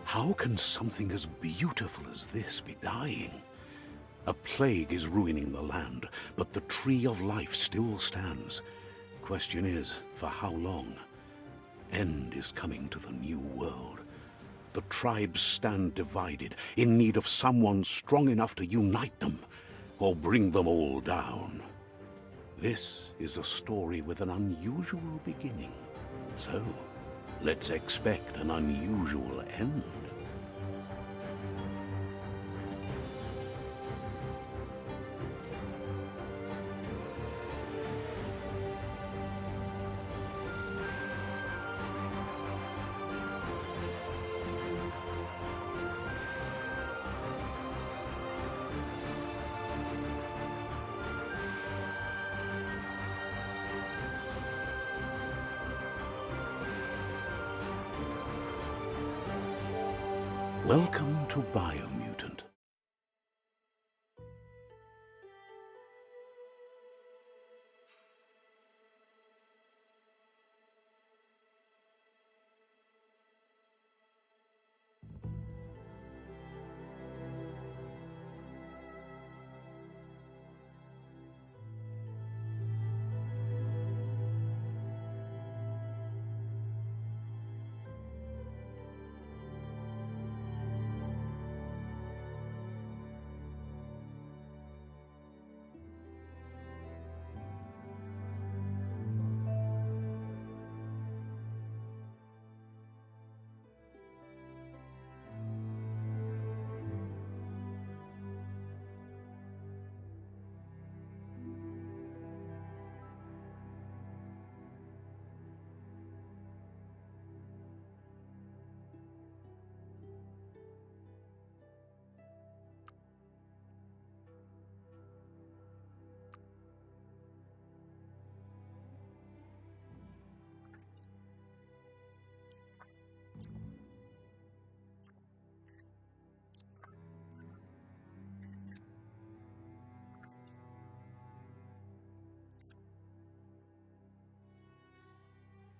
How can something as beautiful as this be dying? A plague is ruining the land, but the tree of life still stands. Question is, for how long? End is coming to the new world. The tribes stand divided, in need of someone strong enough to unite them, or bring them all down. This is a story with an unusual beginning. So, let's expect an unusual end. Welcome to Biomutant.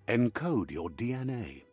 Encode your DNA.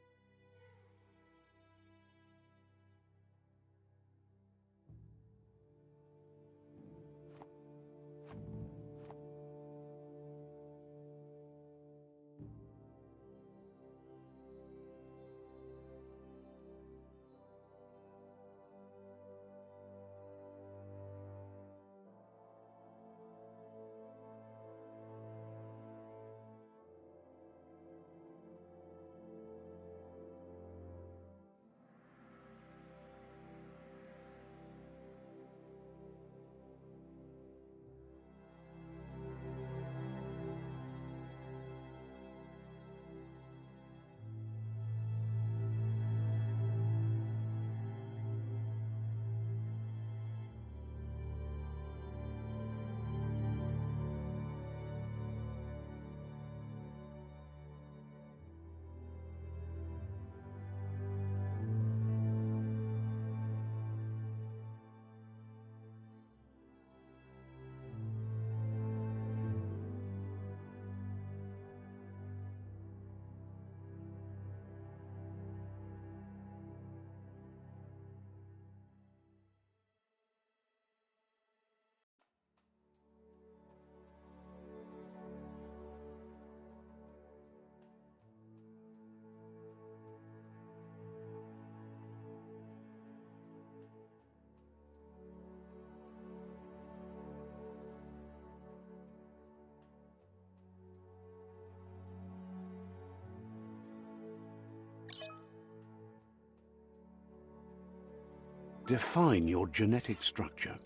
Define your genetic structure.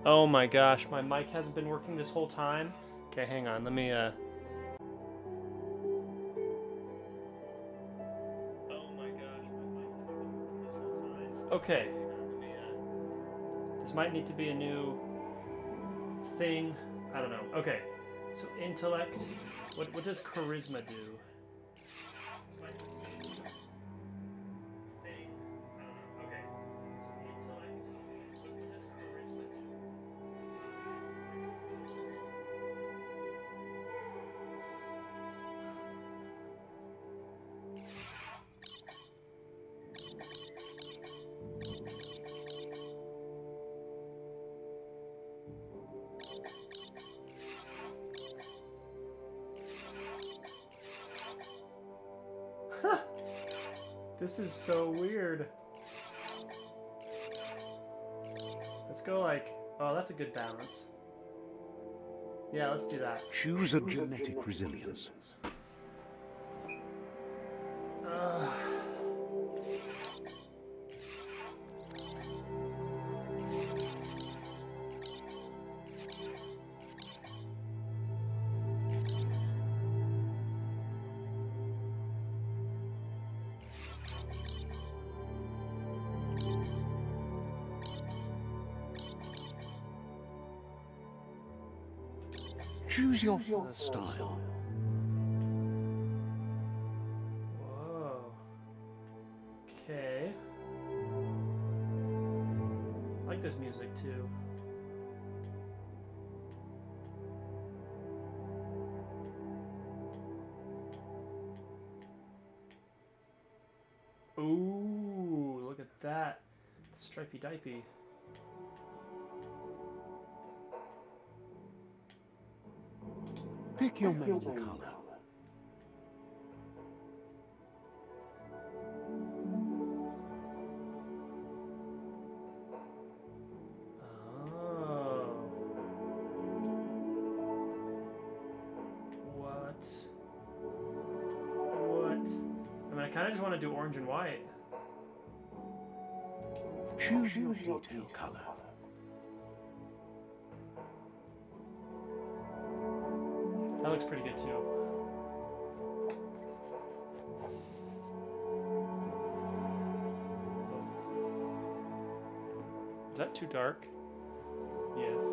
Oh my gosh, my mic hasn't been working this whole time. Okay, hang on. Let me Oh my gosh, my mic hasn't been working this whole time. Okay. Hang on, let me This might need to be a new thing. I don't know. Okay. So intellect. What does charisma do? Thing. I don't know. Okay. So intellect. What does charisma do? This is so weird. Let's go like, oh, that's a good balance. Yeah, let's do that. Choose a genetic resilience. Choose your first style. Whoa. Okay. I like this music too. Ooh, look at that. Stripey dipey. Pick your main color. Oh. What? I mean, I kind of just want to do orange and white. Choose your detail color. That looks pretty good too. Is that too dark? Yes.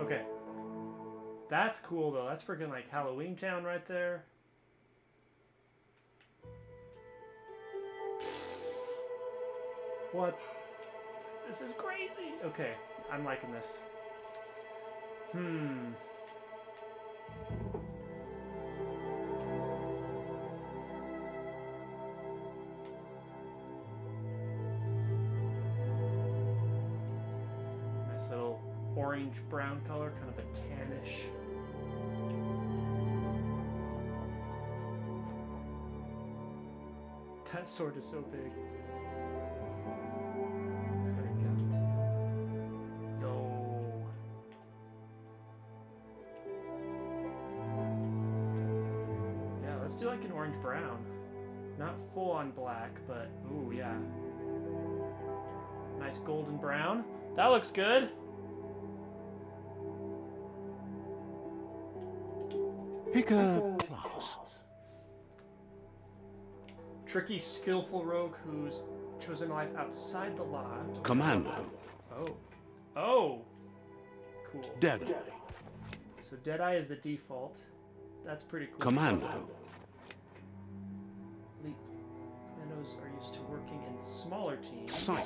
Okay. That's cool though. That's freaking like Halloween Town right there. What? This is crazy. Okay, I'm liking this. Nice little orange brown color, kind of a tannish. That sword is so big. It's gotta count. Yo. Yeah, let's do like an orange brown. Not full on black, but ooh, yeah. Nice golden brown. That looks good. Pick a class. Tricky, skillful rogue who's chosen life outside the law. Commando. Oh. Oh! Cool. Deadeye. So Deadeye is the default. That's pretty cool. Commando. Elite commandos are used to working in smaller teams. Psych.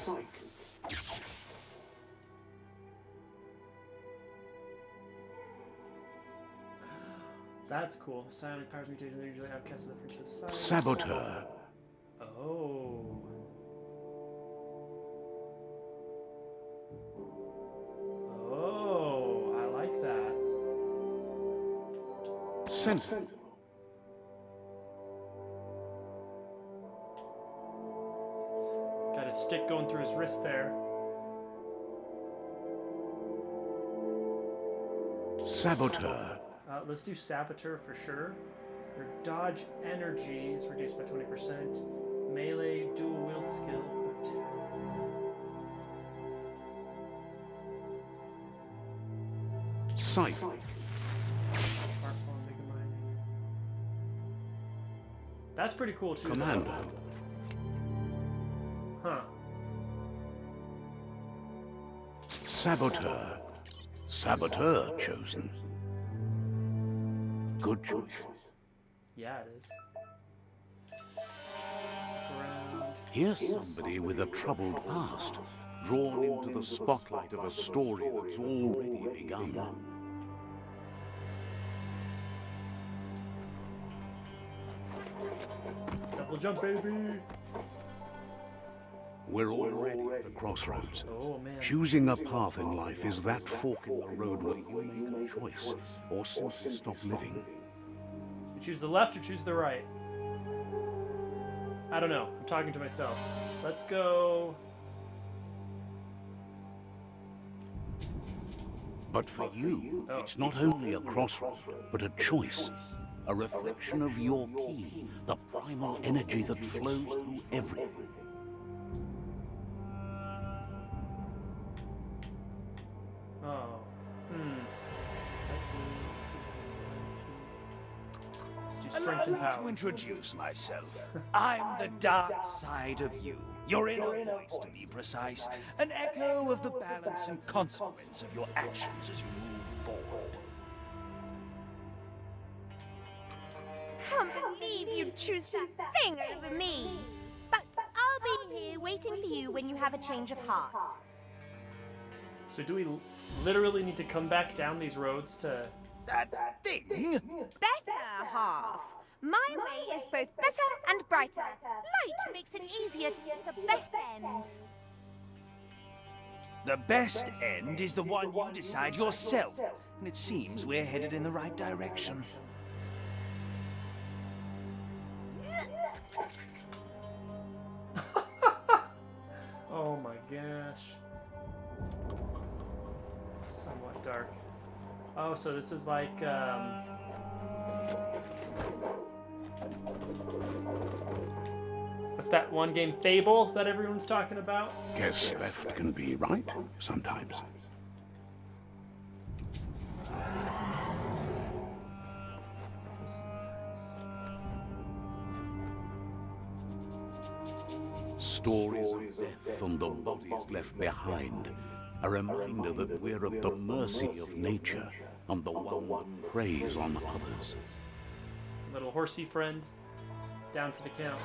That's cool. Silent powers mutations are usually outcast of the French society. Saboteur. Oh. Oh, I like that. Sentinel. Got his stick going through his wrist there. Saboteur. Let's do Saboteur for sure. Your dodge energy is reduced by 20%. Melee dual wield skill equipped. Sight. Far form, Mega Mining. That's pretty cool too. Commando. Huh. Saboteur. Saboteur chosen. Good choice. Yeah, it is. Ground. Here's somebody with a troubled past, drawn into the spotlight of a story that's already begun. Double jump, baby! We're already at the crossroads. Oh, man. Choosing a path in life is that fork in the road where you make a choice, or simply stop living. You choose the left or choose the right? I don't know. I'm talking to myself. Let's go... But for you, Oh. it's not only a crossroad, but a choice. A reflection of your key, the primal energy that flows through everything. Oh. Let's do strength and Allow me to power. introduce myself. I'm the dark side of you. Your inner voice, to be precise. An echo of the balance and consequence of your actions as you move forward. Can't believe you'd choose that thing over me. But I'll be here waiting for you when you have a change of heart. So do we literally need to come back down these roads to... That thing? Better half. My way is both better and brighter. Light makes it easier to see the best end. The best end is the one you decide yourself. And it seems we're headed in the right direction. Oh my gosh. Somewhat dark. Oh, so this is like, what's that one game, Fable, that everyone's talking about? Guess left can be right sometimes. Stories of death and the bodies left behind. A reminder that we're at the mercy of nature and the one that preys on others. Little horsey friend, down for the count.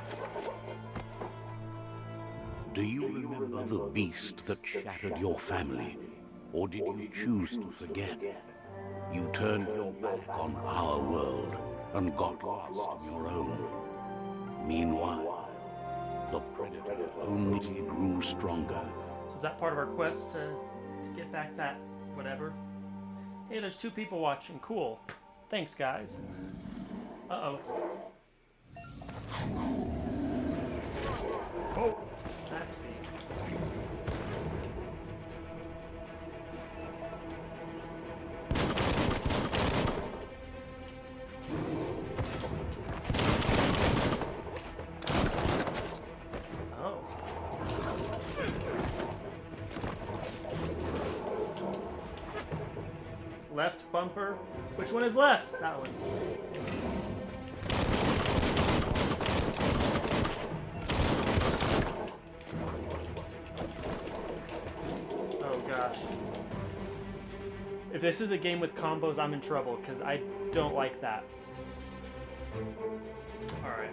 Do you remember the beast that shattered your family? Or did you choose to forget? You turned your back on our world and got lost in your own. Meanwhile, the predator only grew stronger. So is that part of our quest to get back that whatever? Hey, there's 2 people watching. Cool. Thanks, guys. Uh-oh. Oh, that's big. Oh. Left bumper. Which one is left? That one. Oh gosh. If this is a game with combos, I'm in trouble because I don't like that. Alright.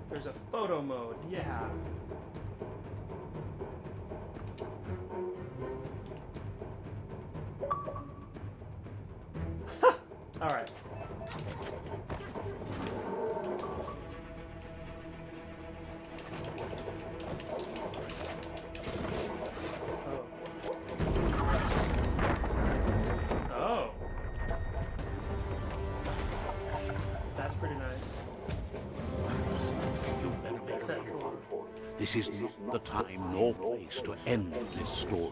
There's a photo mode, yeah. All right. Oh. This is not the time nor place to end this story.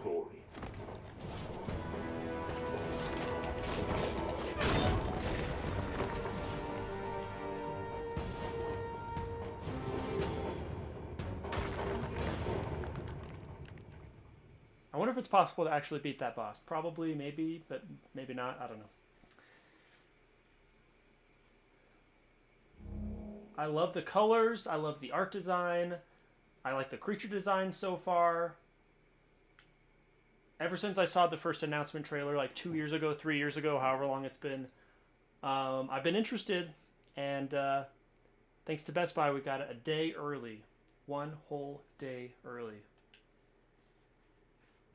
I wonder if it's possible to actually beat that boss. Probably, maybe, but maybe not. I don't know. I love the colors. I love the art design. I like the creature design so far. Ever since I saw the first announcement trailer, like 2 years ago, 3 years ago, however long it's been, I've been interested. And thanks to Best Buy, we got it a day early. 1 whole day early.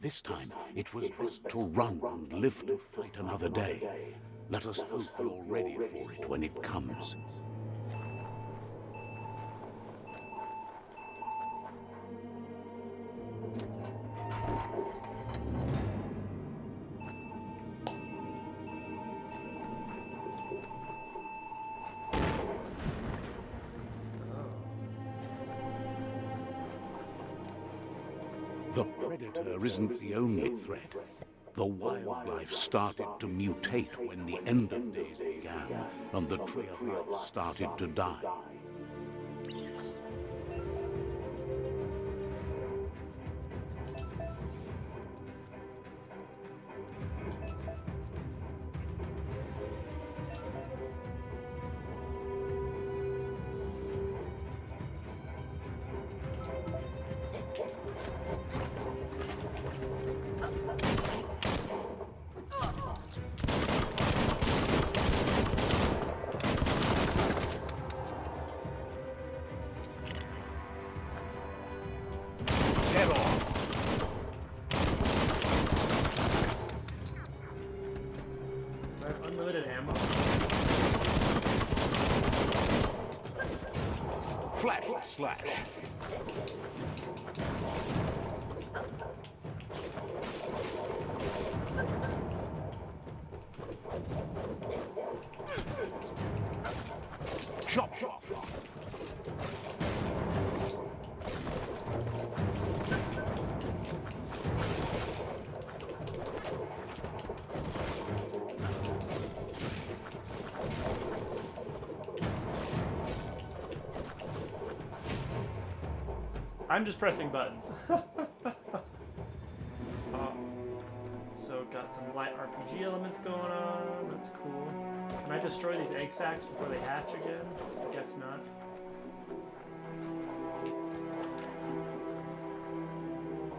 This time, it was best to run and live to fight another day. Let us hope you're ready for it when it comes. The Predator isn't the only threat. The wildlife started to mutate when the end of days began, and the Tree of Life started to die. Do I have unlimited ammo? Flash slash. Chop chop. I'm just pressing buttons. So got some light RPG elements going on. That's cool. Can I destroy these egg sacs before they hatch again? I guess not.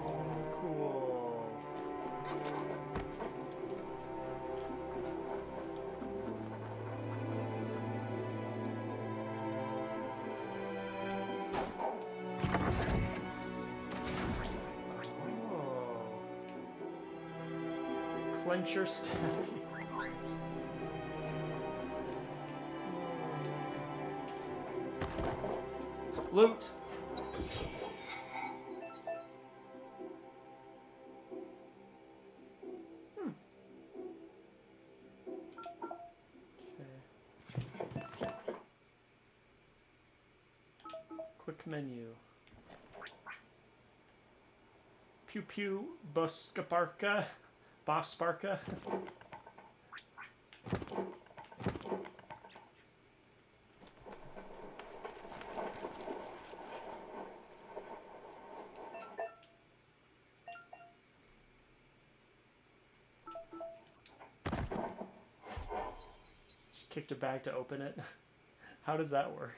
Oh, cool. Clench your stabby. Loot. Okay. Quick menu. Pew pew buscaparka. Boss Sparka. Just kicked a bag to open it. How does that work?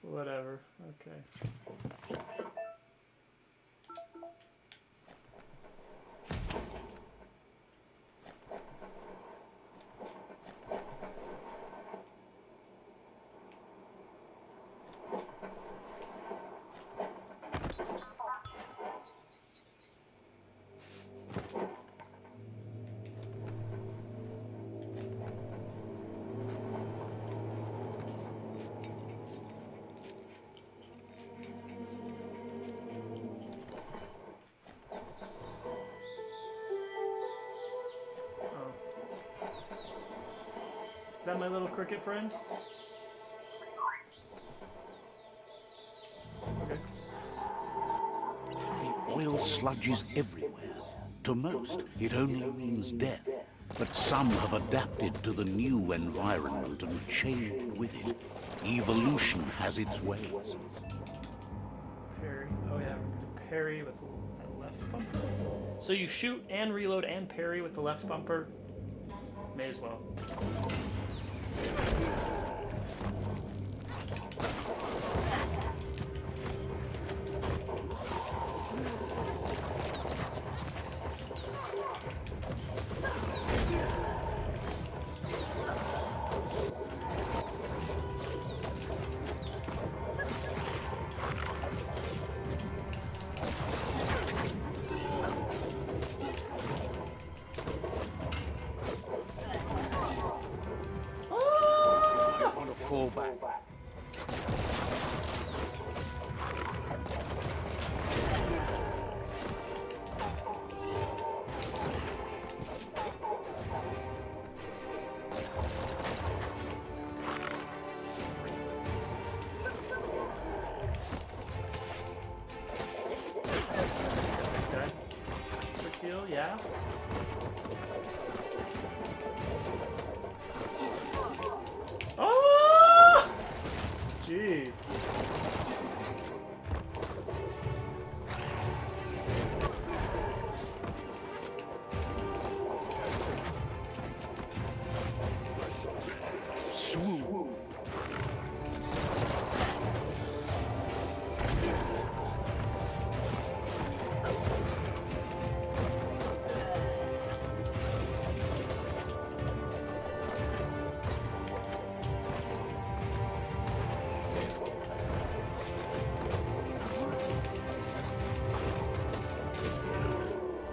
Whatever. Okay. Is that my little cricket friend? oil sludges everywhere. To most, it only means death. But some have adapted to the new environment and changed with it. Evolution has its ways. Parry. Oh yeah, parry with the left bumper. So you shoot and reload and parry with the left bumper. May as well. Fall back. Okay. Quick heal, yeah. Oh! Jeez. Swoop.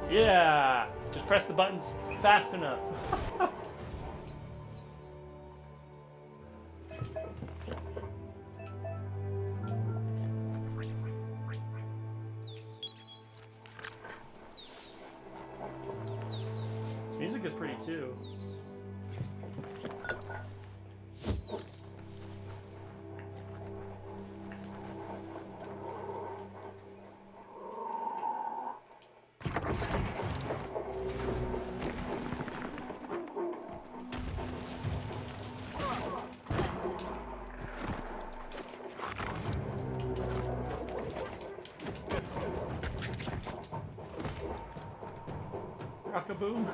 Yeah! Just press the buttons fast enough. This music is pretty too. Rock-a-boom.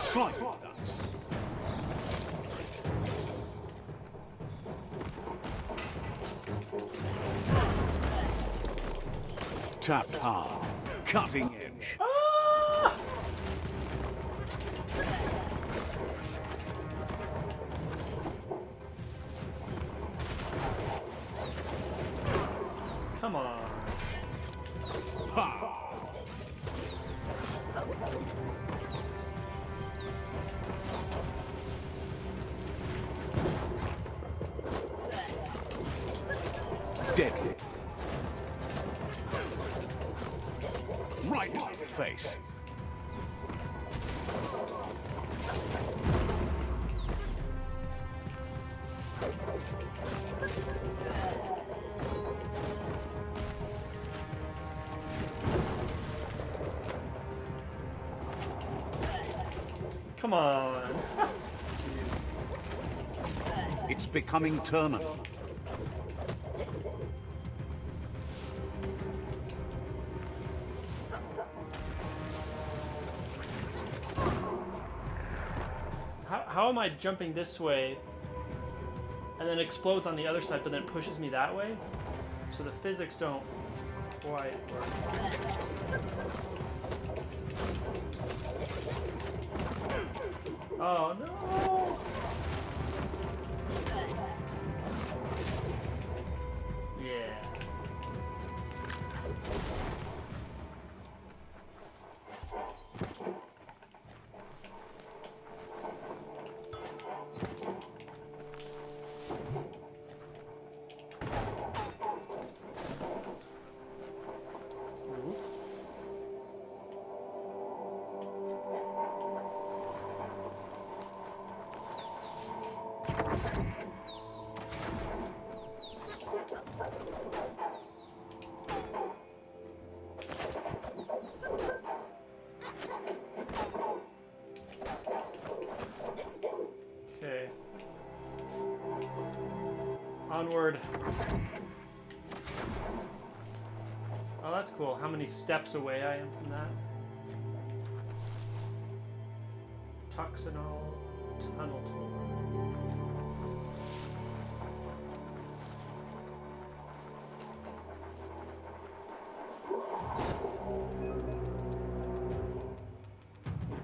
Slide. Tap hard. Cutting edge. Ah! Come on. Ha! Deadly. Right in the face. Come on. It's becoming terminal. How am I jumping this way and then explodes on the other side, but then pushes me that way? So the physics don't quite work. Oh no! Yeah. Onward. Oh, that's cool. How many steps away I am from that? Toxinol tunnel tour.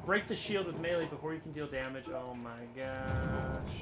Break the shield with melee before you can deal damage. Oh my gosh.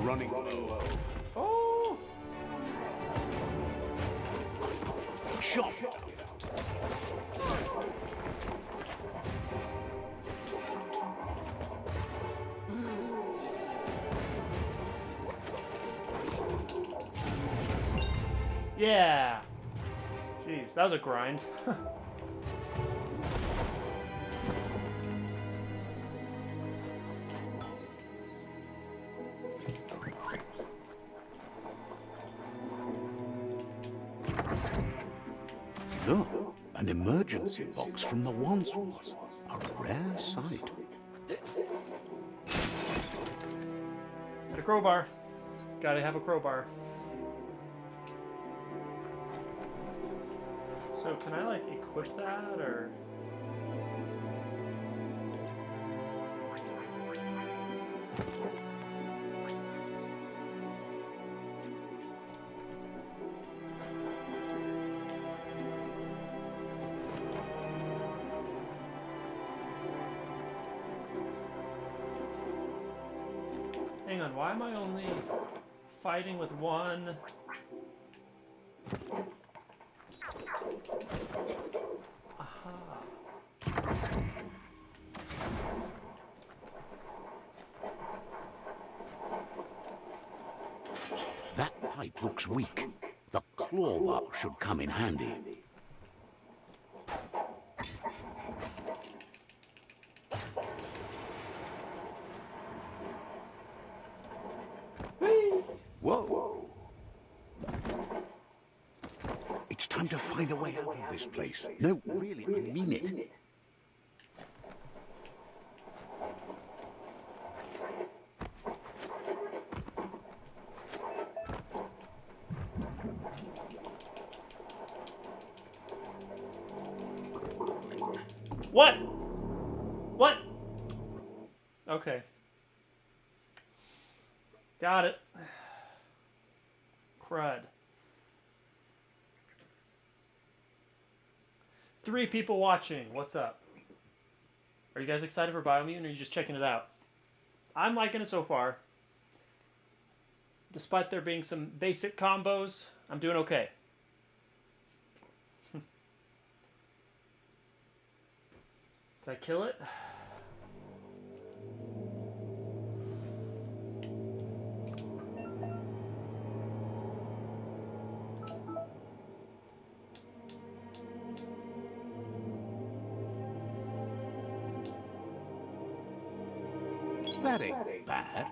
Running low. Oh! Shot. Yeah! Jeez, that was a grind. Look, an emergency box from the Wandsworth. A rare sight. Got a crowbar. Gotta have a crowbar. So can I like equip that or? Hang on, why am I only fighting with one? Aha. That pipe looks weak. The claw bar should come in handy. Whoa. It's time to find a way out of this place. No, really, I mean it. What? What? Okay. Got it. Crud. 3 people watching. What's up? Are you guys excited for Biomutant or are you just checking it out? I'm liking it so far. Despite there being some basic combos, I'm doing okay. Did I kill it? That ain't bad.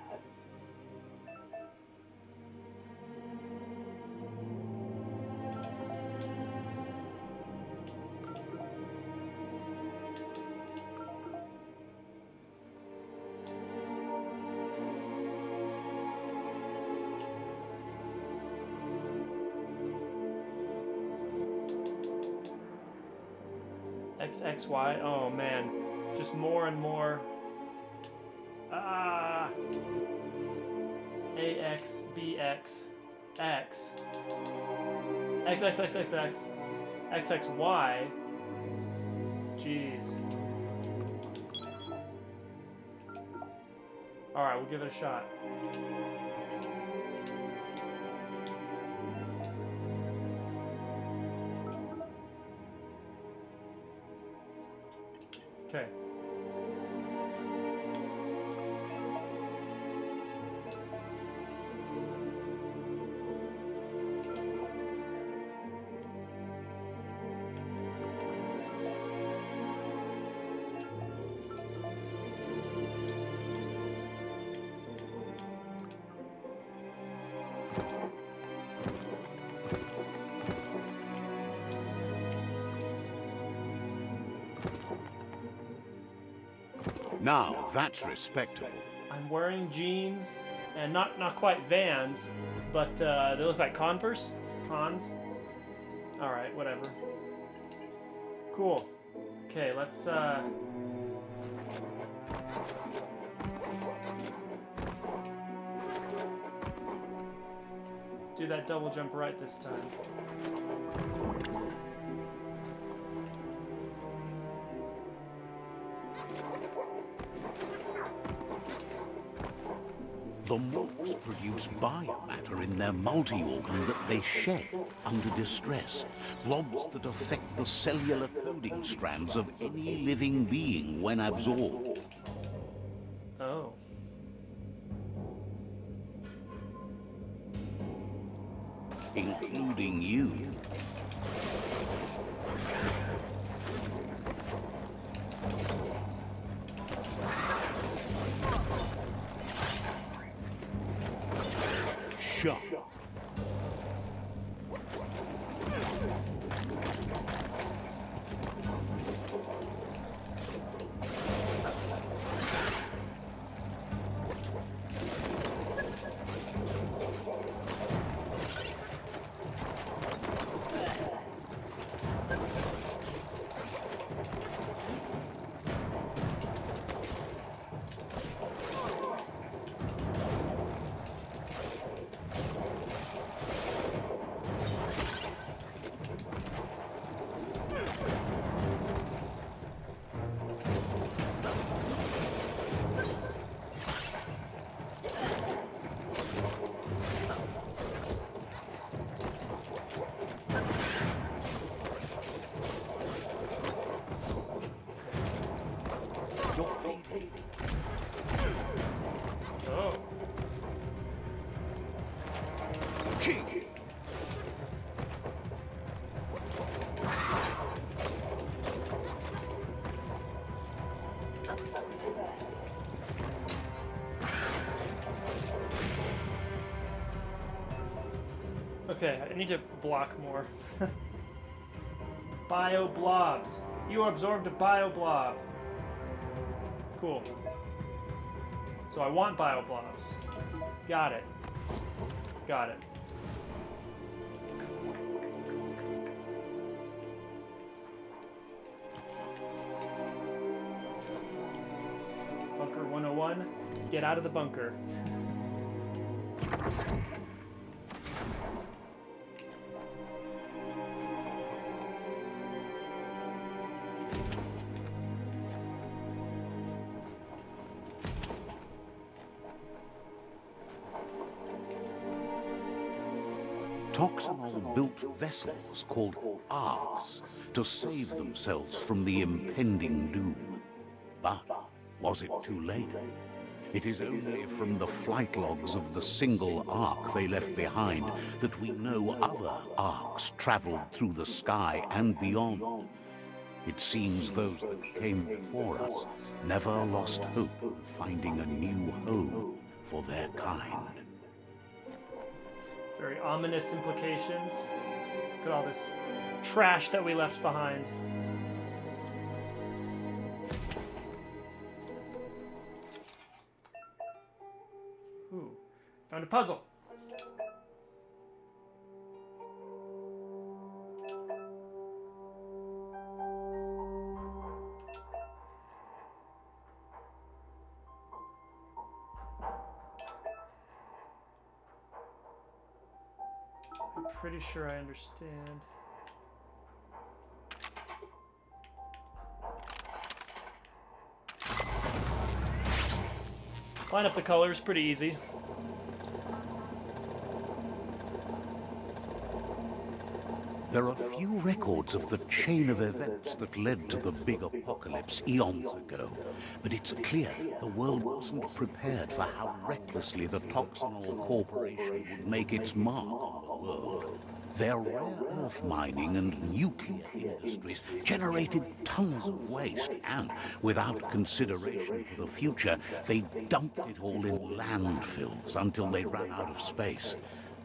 XXY. Oh man, just more and more. Ah. AX, BX, X. XXXXX. XXY. Jeez. Alright, we'll give it a shot. Okay. Now, that's respectable. I'm wearing jeans and not quite Vans, but they look like Converse. Cons. All right, whatever. Cool. Okay, let's do that double jump right this time. The morphs produce biomatter in their multi-organ that they shed under distress. Blobs that affect the cellular coding strands of any living being when absorbed. Oh. Including you. Shot. Oh. Okay, I need to block more. Bio blobs. You absorbed a bio blob. Cool. So I want bio blobs. Got it. Got it. Bunker 101. Get out of the bunker. Toxinol built vessels called arks to save themselves from the impending doom. But was it too late? It is only from the flight logs of the single ark they left behind that we know other arks traveled through the sky and beyond. It seems those that came before us never lost hope of finding a new home for their kind. Very ominous implications. Look at all this trash that we left behind. Ooh, found a puzzle. Pretty sure I understand. Line up the colors, pretty easy. There are few records of the chain of events that led to the big apocalypse eons ago, but it's clear the world wasn't prepared for how recklessly the Toxinol Corporation would make its mark on the world. Their rare earth mining and nuclear industries generated tons of waste, and without consideration for the future, they dumped it all in landfills until they ran out of space.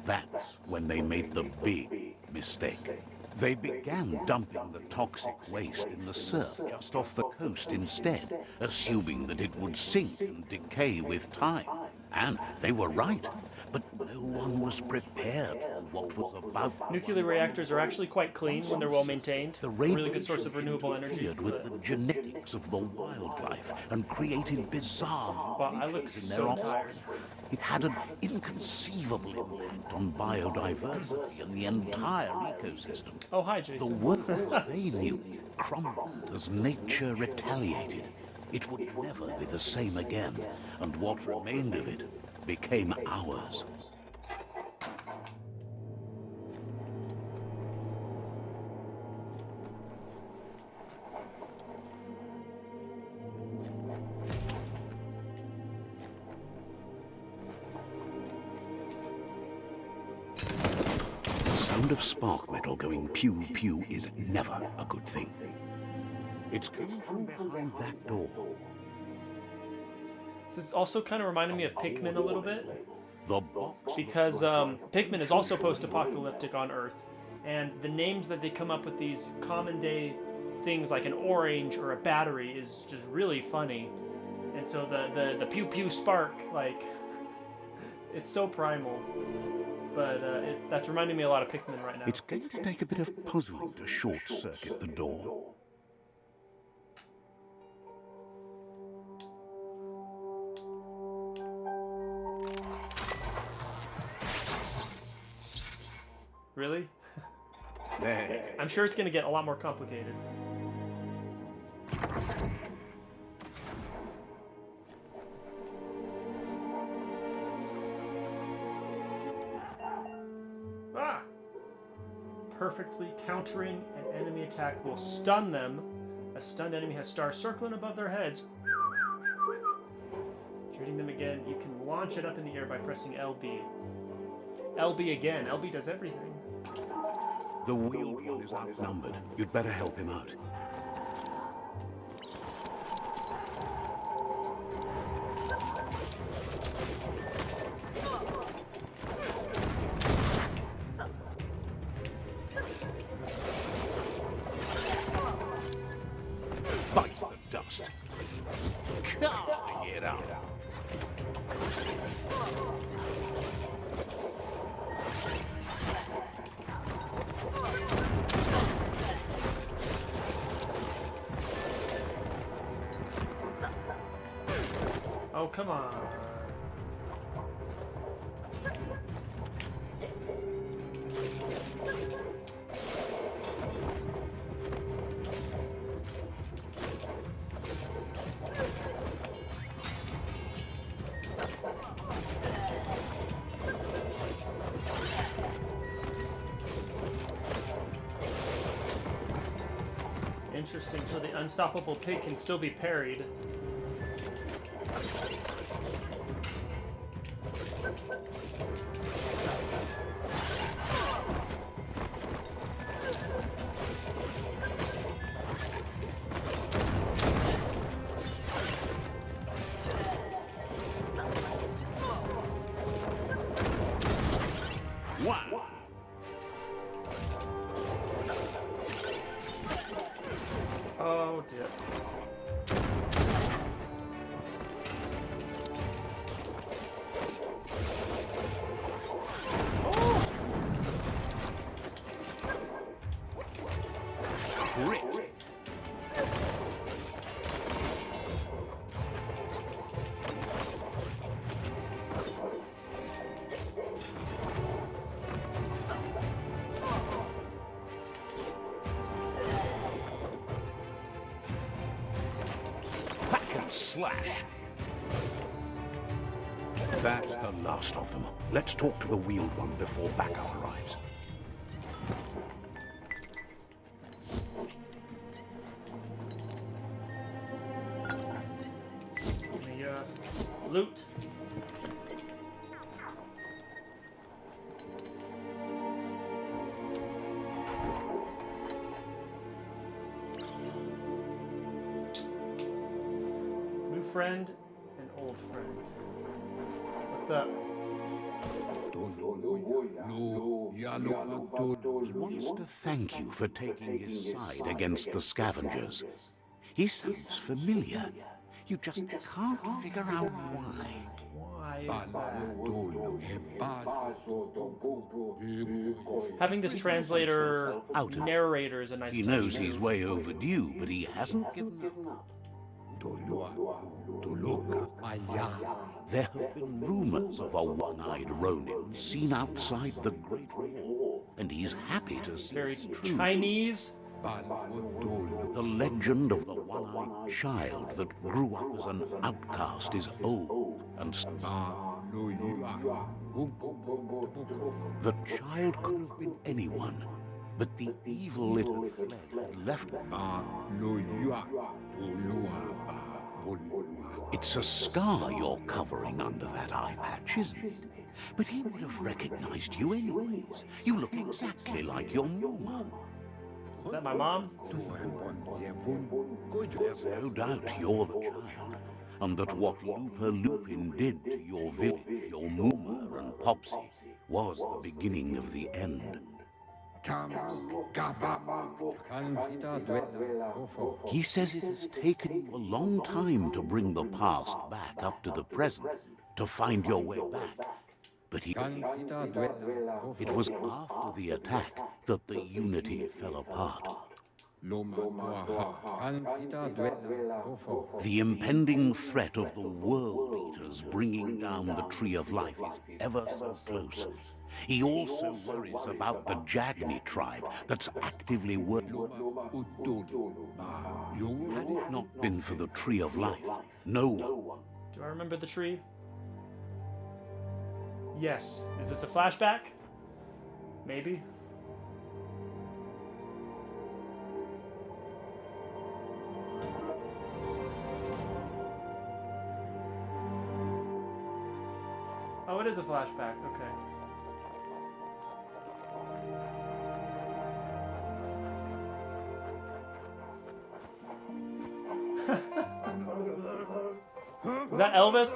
That's when they made the big mistake. They began dumping the toxic waste in the surf just off the coast instead, assuming that it would sink and decay with time. And they were right, but no one was prepared for what was about. Nuclear reactors are actually quite clean when they're well maintained. The A really good source of renewable energy. interfered with the genetics of the wildlife and created bizarre Wow, I look mutations in their so offspring. tired. It had an inconceivable impact on biodiversity and the entire ecosystem. Oh, hi, The Jason. world they knew crumbled as nature retaliated. It would never be the same again, and what remained of it became ours. The sound of spark metal going pew pew is never a good thing. It's coming from behind that door. This is also kind of reminding me of Pikmin a little bit, The box because Pikmin is also post-apocalyptic on Earth, and the names that they come up with these common day things like an orange or a battery is just really funny. And so the pew pew spark, like, it's so primal. But that's reminding me a lot of Pikmin right now. It's going to take a bit of puzzling to short-circuit the door. Really? There. I'm sure it's going to get a lot more complicated. Ah! Perfectly countering an enemy attack will stun them. A stunned enemy has stars circling above their heads. Shooting them again, you can launch it up in the air by pressing LB. LB again. LB does everything. The wheeled one is outnumbered. You'd better help him out. Bites the dust. Carving it out. Oh, come on. Interesting. So the unstoppable pig can still be parried. One. Oh dear. Crit. slash. That's the last of them. Let's talk to the wheeled one before backup arrives. The loot. New friend and old friend. What's up? He wants to thank you for taking his side against the scavengers. He sounds familiar. You just can't figure out why. Why is that? Having this translator narrator is a nice He touch, knows too. he's way overdue, but he hasn't given up. There have been rumors of a one-eyed Ronin seen outside the Great Wall, and he's happy to see Very it's true. Chinese. The legend of the one-eyed child that grew up as an outcast is old and the child could have been anyone, but the evil it had fled left. It's a scar you're covering under that eye patch, isn't it? But he would have recognized you anyways. You look exactly like your mama. Is that my mom? There's no doubt you're the child, and that what Looper Lupin did to your village, your Muma and Popsy, was the beginning of the end. He says it has taken you a long time to bring the past back up to the present, to find your way back. But it was after the attack that the Unity fell apart. The impending threat of the World Eaters bringing down the Tree of Life is ever so close. He also worries about the Jagni tribe that's actively working. Had it not been for the Tree of Life, no one. Do I remember the tree? Yes. Is this a flashback? Maybe. Oh, it is a flashback. Okay. Is that Elvis?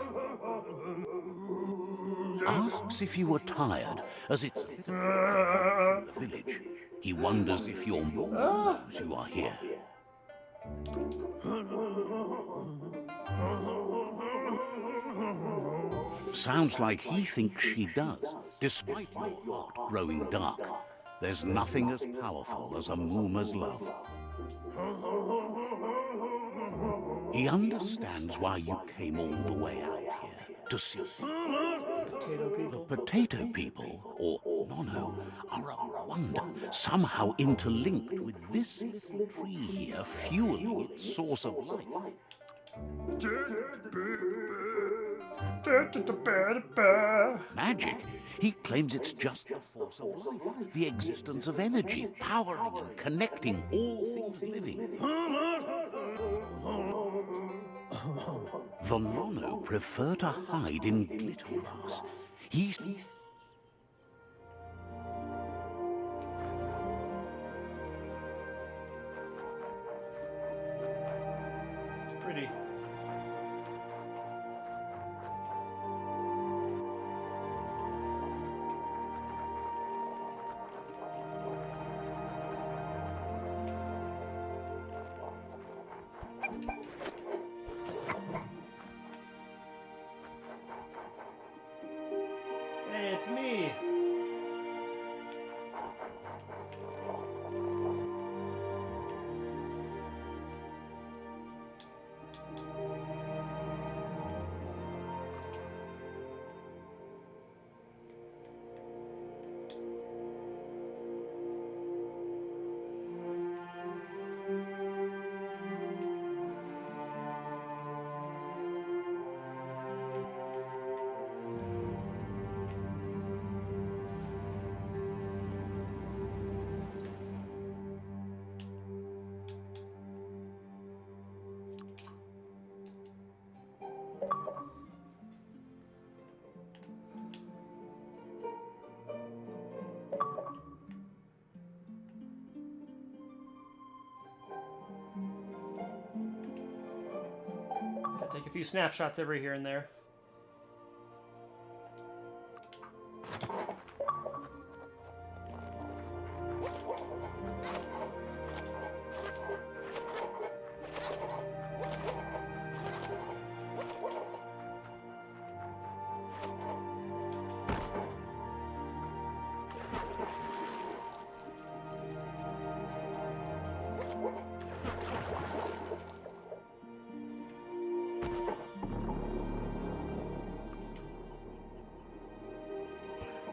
Asks if you were tired, as it's from the village. He wonders if your mom knows you are here. Sounds like he thinks she does, despite your heart growing dark. There's nothing as powerful as a Muma's love. He understands why you came all the way out here to see. Potato The people. potato people, or Nono, are a wonder, somehow interlinked with this little tree here, fueling its source of life. Magic? He claims it's just the force of life, the existence of energy, powering and connecting all things living. The Nono prefer to hide in glittergrass. He's... It's pretty. Hey, it's me. Take a few snapshots every here and there.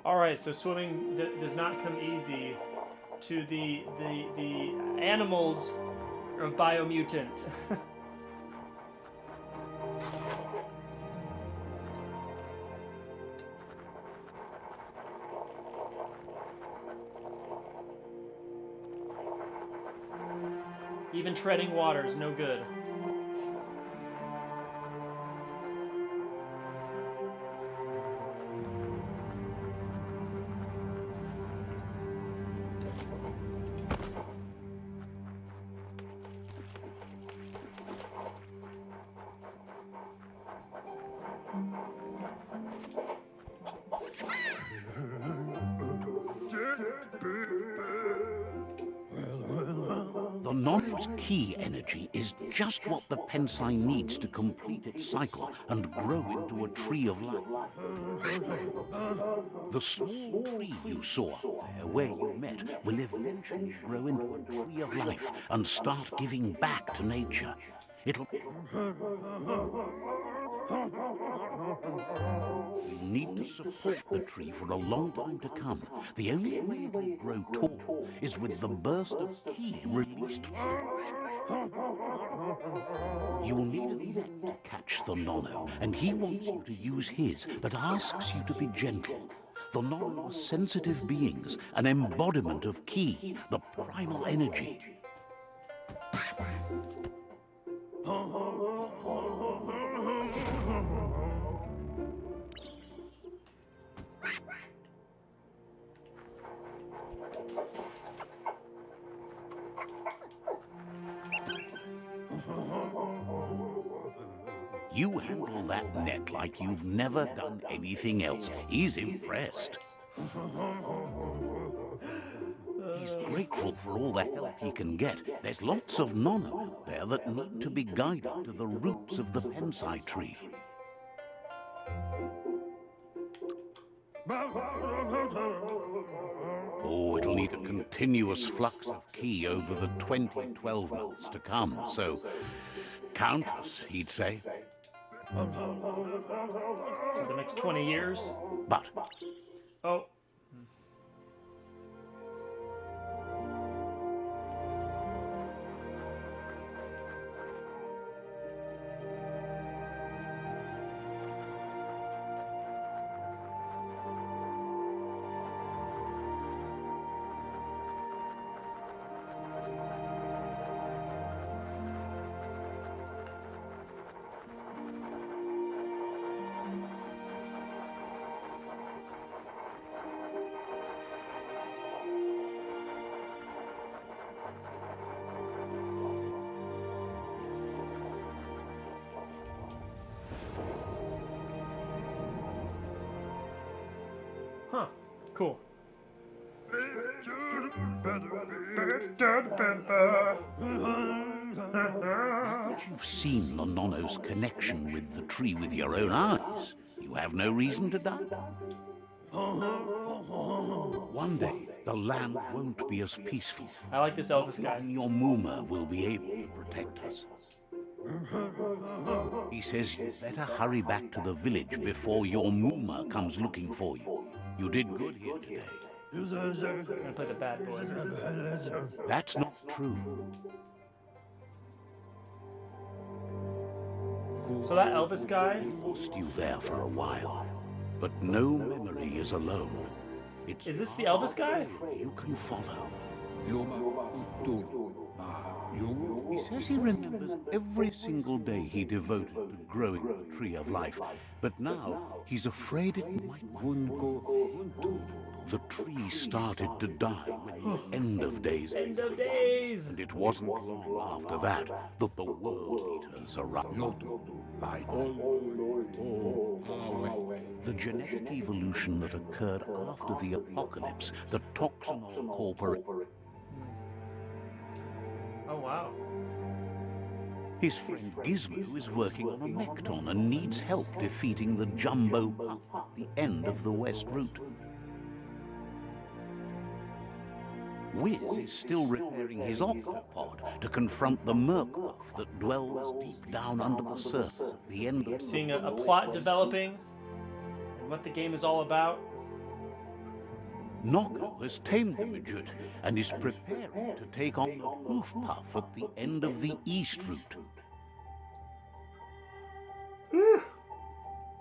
Alright, so swimming does not come easy to the animals of Biomutant. Even treading water is no good. The Nono's key energy is just what the Pensai needs to complete its cycle and grow into a tree of life. The small tree you saw up there where you met will eventually grow into a tree of life and start giving back to nature. It'll... You need to support the tree for a long time to come. The only way it will grow tall is with the burst of ki released. You'll need a net to catch the Nono, and he wants you to use his, but asks you to be gentle. The Nono are sensitive beings, an embodiment of ki, the primal energy. You handle that net like you've never done anything else. He's impressed. He's grateful for all the help he can get. There's lots of Nono out there that need to be guided to the roots of the Pensai tree. Oh, it'll need a continuous flux of ki over the 12 months to come, so countless, he'd say. So the next 20 years? But... Oh. Huh. Cool. Now that you've seen the Nono's connection with the tree with your own eyes, you have no reason to doubt. One day, the land won't be as peaceful. I like this Elvis guy. Even your Muma will be able to protect us. He says you better hurry back to the village before your Muma comes looking for you. You did good here today. I'm gonna play the bad boy. That's not true. So that Elvis guy? Lost you there for a while, but no memory is alone. It's Is this the Elvis guy? you can follow. He says he remembers every single day he devoted to growing the tree of life, but now he's afraid it might. The tree started to die with the end of days. End of days! And it wasn't long after that that the world eaters arrived. The genetic evolution that occurred after the apocalypse, the Toxinol Corporation. Oh, wow. His friend Gizmo is working on a Mekton and needs help defeating the Jumbo Puff at the end of the West Route. Wiz is still repairing his octopod to confront the Murkoff that dwells deep down under the surface at the end of... Seeing a plot developing and what the game is all about. Nocco has tamed the midget and is preparing to take on the Poof Puff at the end of the East Route.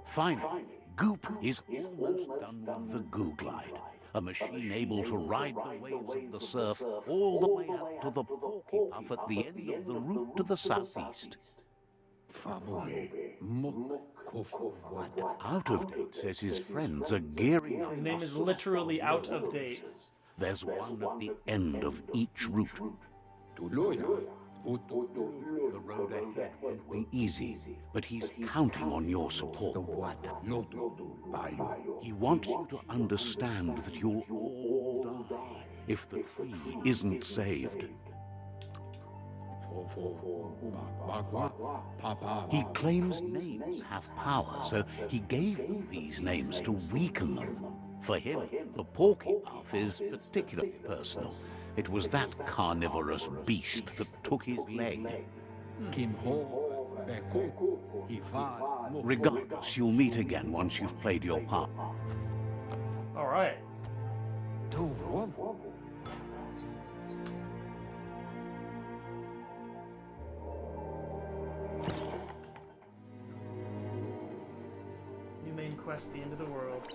Finally, Goop is almost done with the Goo Glide, a machine able to ride the waves of the surf all the way out to the Porky Puff at the end of the route to the southeast. Out of Date says his friends are gearing up. His name is literally Out of Date. There's one at the end of each route. The road ahead won't be easy, but he's counting on your support. He wants you to understand that you'll all die if the tree isn't saved. He claims names have power, so he gave them these names to weaken them. For him, the Porky Puff is particularly personal. It was that carnivorous beast that took his leg. Regardless, you'll meet again once you've played your part. All right. New main quest, the end of the world.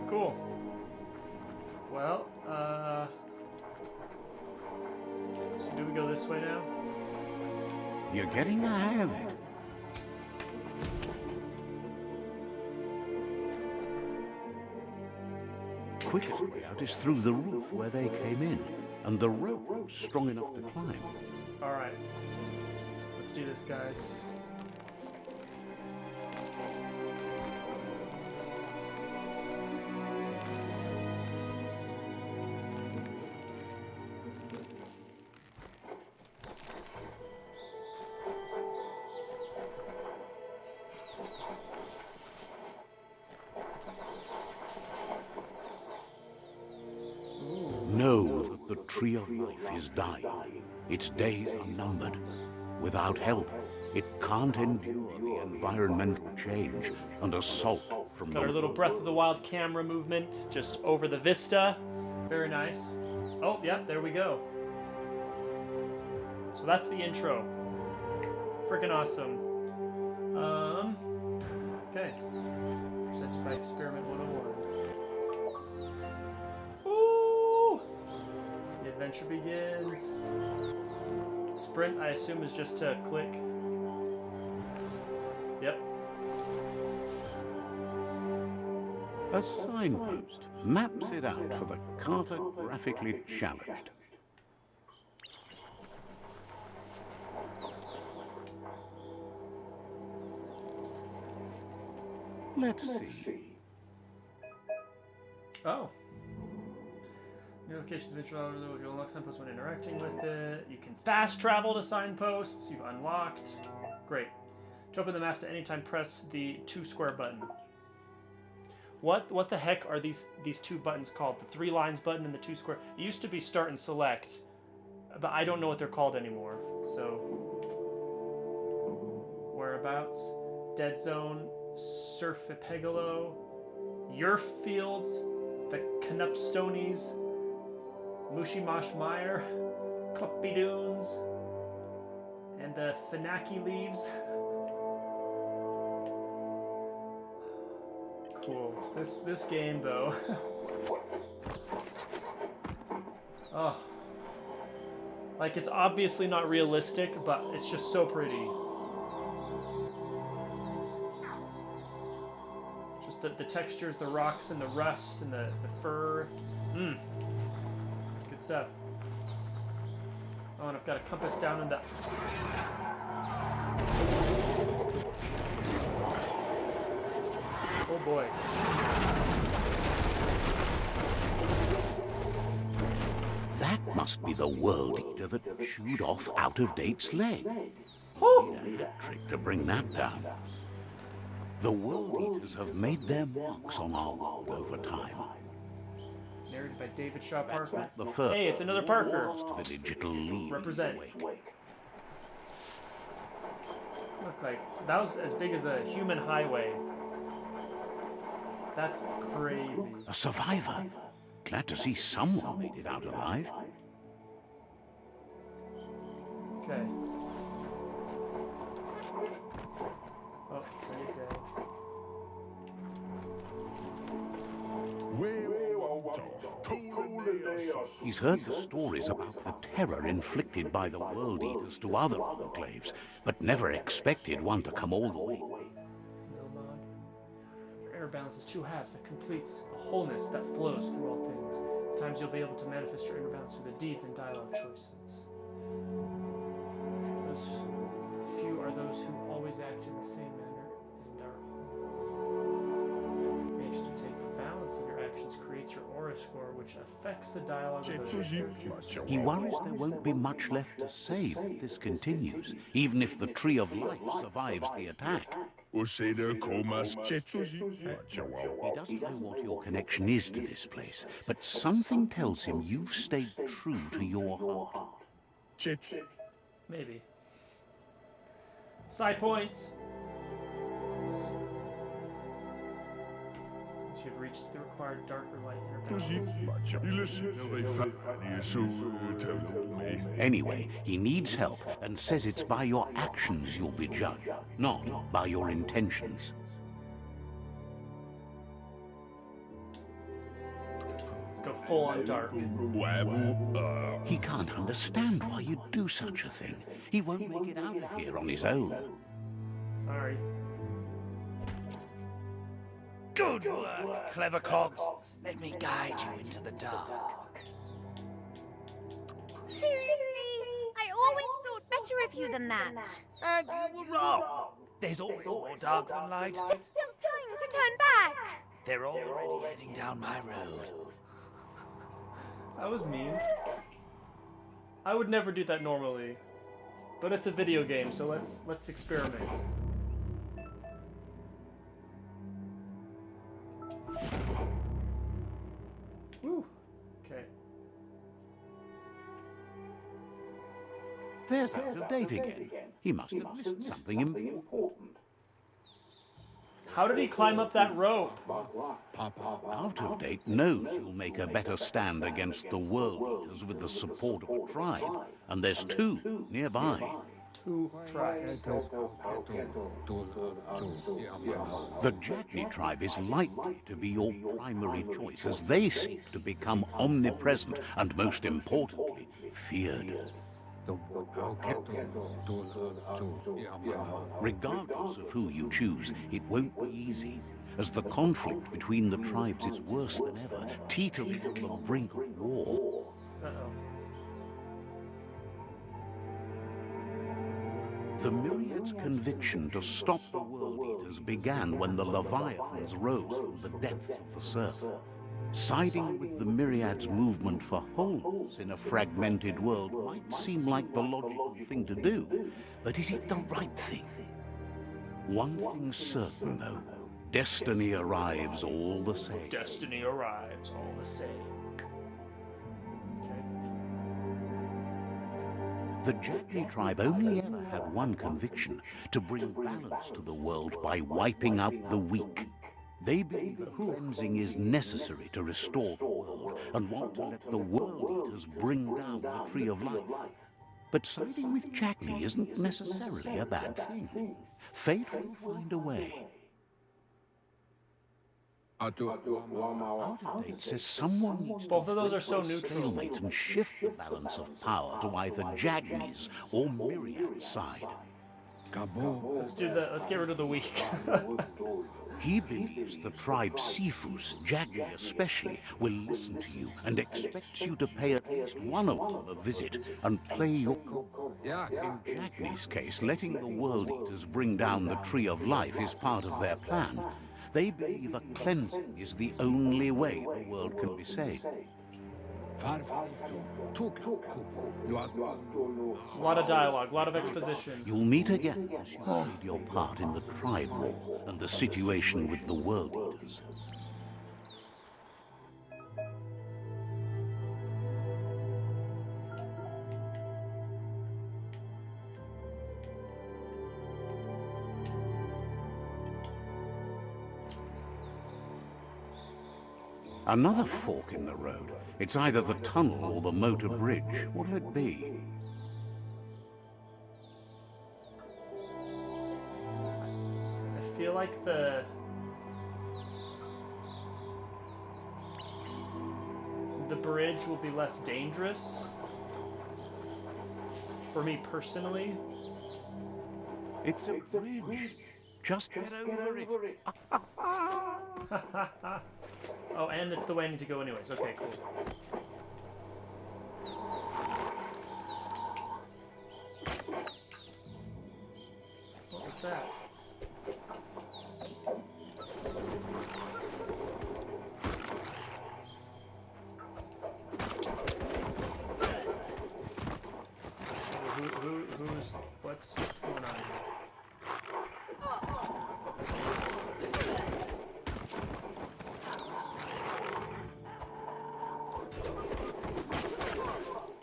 Cool. Well, so do we go this way now? You're getting the hang of it. Quickest way out is through the roof where they came in, and the rope is strong enough to climb. All right. Let's do this, guys. Know that the Tree of Life is dying. Its days are numbered. Without help, it can't endure the environmental change and assault from Got our little Breath of the Wild camera movement just over the vista. Very nice. Oh, yep, there we go. So that's the intro. Freaking awesome. Okay. Presented by Experiment 101. Ooh! The adventure begins. Sprint, I assume, is just to click. Yep. A signpost maps it out for the cartographically challenged. Let's see. Oh. New locations of virtual hours, you'll unlock signposts when interacting with it. You can fast travel to signposts. You've unlocked. Great. To open the maps at any time, press the 2 square button. What the heck are these two buttons called? The 3 lines button and the 2 square. It used to be start and select, but I don't know what they're called anymore. So whereabouts? Dead Zone, Surfipegalo, Yerf Fields, the Knupstonies, Mushimash Mire, Cluppy Dunes, and the Finaki Leaves. cool. This game though. Oh. Like, it's obviously not realistic, but it's just so pretty. Just the textures, the rocks and the rust and the fur. Mmm. Good stuff. Oh, and I've got a compass down in the... Oh boy. That must be the World Eater that chewed off Out-of-Date's leg. Need a hat trick to bring that down. The World Eaters have made their marks on our world over time. Narrated by David Shaw Parker. The first Hey, it's another Parker. village it'll lead. Represent. Look like, so that was as big as a human highway. That's crazy. A survivor. Glad to see someone made it out alive. Okay. Oh, he's dead. He's heard the stories about the terror inflicted by the World Eaters to other enclaves, but never expected one to come all the way. Milnog. Your inner balance is two halves that completes a wholeness that flows through all things. At times you'll be able to manifest your inner balance through the deeds and dialogue choices. Few are those who always act in the same manner and are wholeness. The actions you take, the balance of your actions creates your aura score, which affects the dialogue of those characters. He worries there won't be much left to save if this continues, even if the Tree of Life survives the attack. He doesn't know what your connection is to this place, but something tells him you've stayed true to your heart. Maybe. Side points. Once you've reached the required darker light interval. Anyway, he needs help and says it's by your actions you'll be judged, not by your intentions. Let's go full on dark. He can't understand why you'd do such a thing. He won't make it out of here on his own. Sorry. Good work, clever cogs. Let me guide you into the dark. Seriously? I always thought better of you than that. And you were wrong. There's always more dark than light. There's still time to turn back. They're already heading down my road. That was mean. I would never do that normally. But it's a video game, so let's experiment. Woo. Okay. There's Out-of-Date again. He must have missed something important. How did he climb up that rope? Out-of-Date knows you'll make a better stand against the World Eaters with the support of a tribe, and there's two nearby. Two tribes. The Jackney tribe is likely to be your primary choice as they seek to become omnipresent and, most importantly, feared. Regardless of who you choose, it won't be easy, as the conflict between the tribes is worse than ever, teetering on the brink of war. Uh-oh. The Myriad's conviction to stop the World Eaters began when the Leviathans rose from the depths of the surf. Siding with the Myriad's movement for wholeness in a fragmented world might seem like the logical thing to do, but is it the right thing? One thing's certain, though. Destiny arrives all the same. Destiny arrives all the same. Okay. The Jackney tribe only ever had one conviction: to bring balance to the world by wiping out the weak. They believe a cleansing is necessary to restore the world, and want to let the World Eaters bring down the Tree of Life. But siding with Jackney isn't necessarily a bad thing. Fate will find a way. Out of date says someone needs Both to of those are so break the neutral. stalemate and shift the balance of power to either Jagni's or Myriad's side. Let's get rid of the weak. He believes the tribe Sifus, Jagni especially, will listen to you and expects you to pay at least one of them a visit and play your... In Jagni's case, letting the World Eaters bring down the Tree of Life is part of their plan. They believe a cleansing is the only way the world can be saved. A lot of dialogue, a lot of exposition. You'll meet again as you played your part in the tribe war and the situation with the World Eaters. Another fork in the road. It's either the tunnel or the motor bridge. What'll it be? I feel like the bridge will be less dangerous for me personally. It's a bridge. Just get over it. Oh, and it's the way I need to go anyways. Okay, cool. What was that? What's going on here?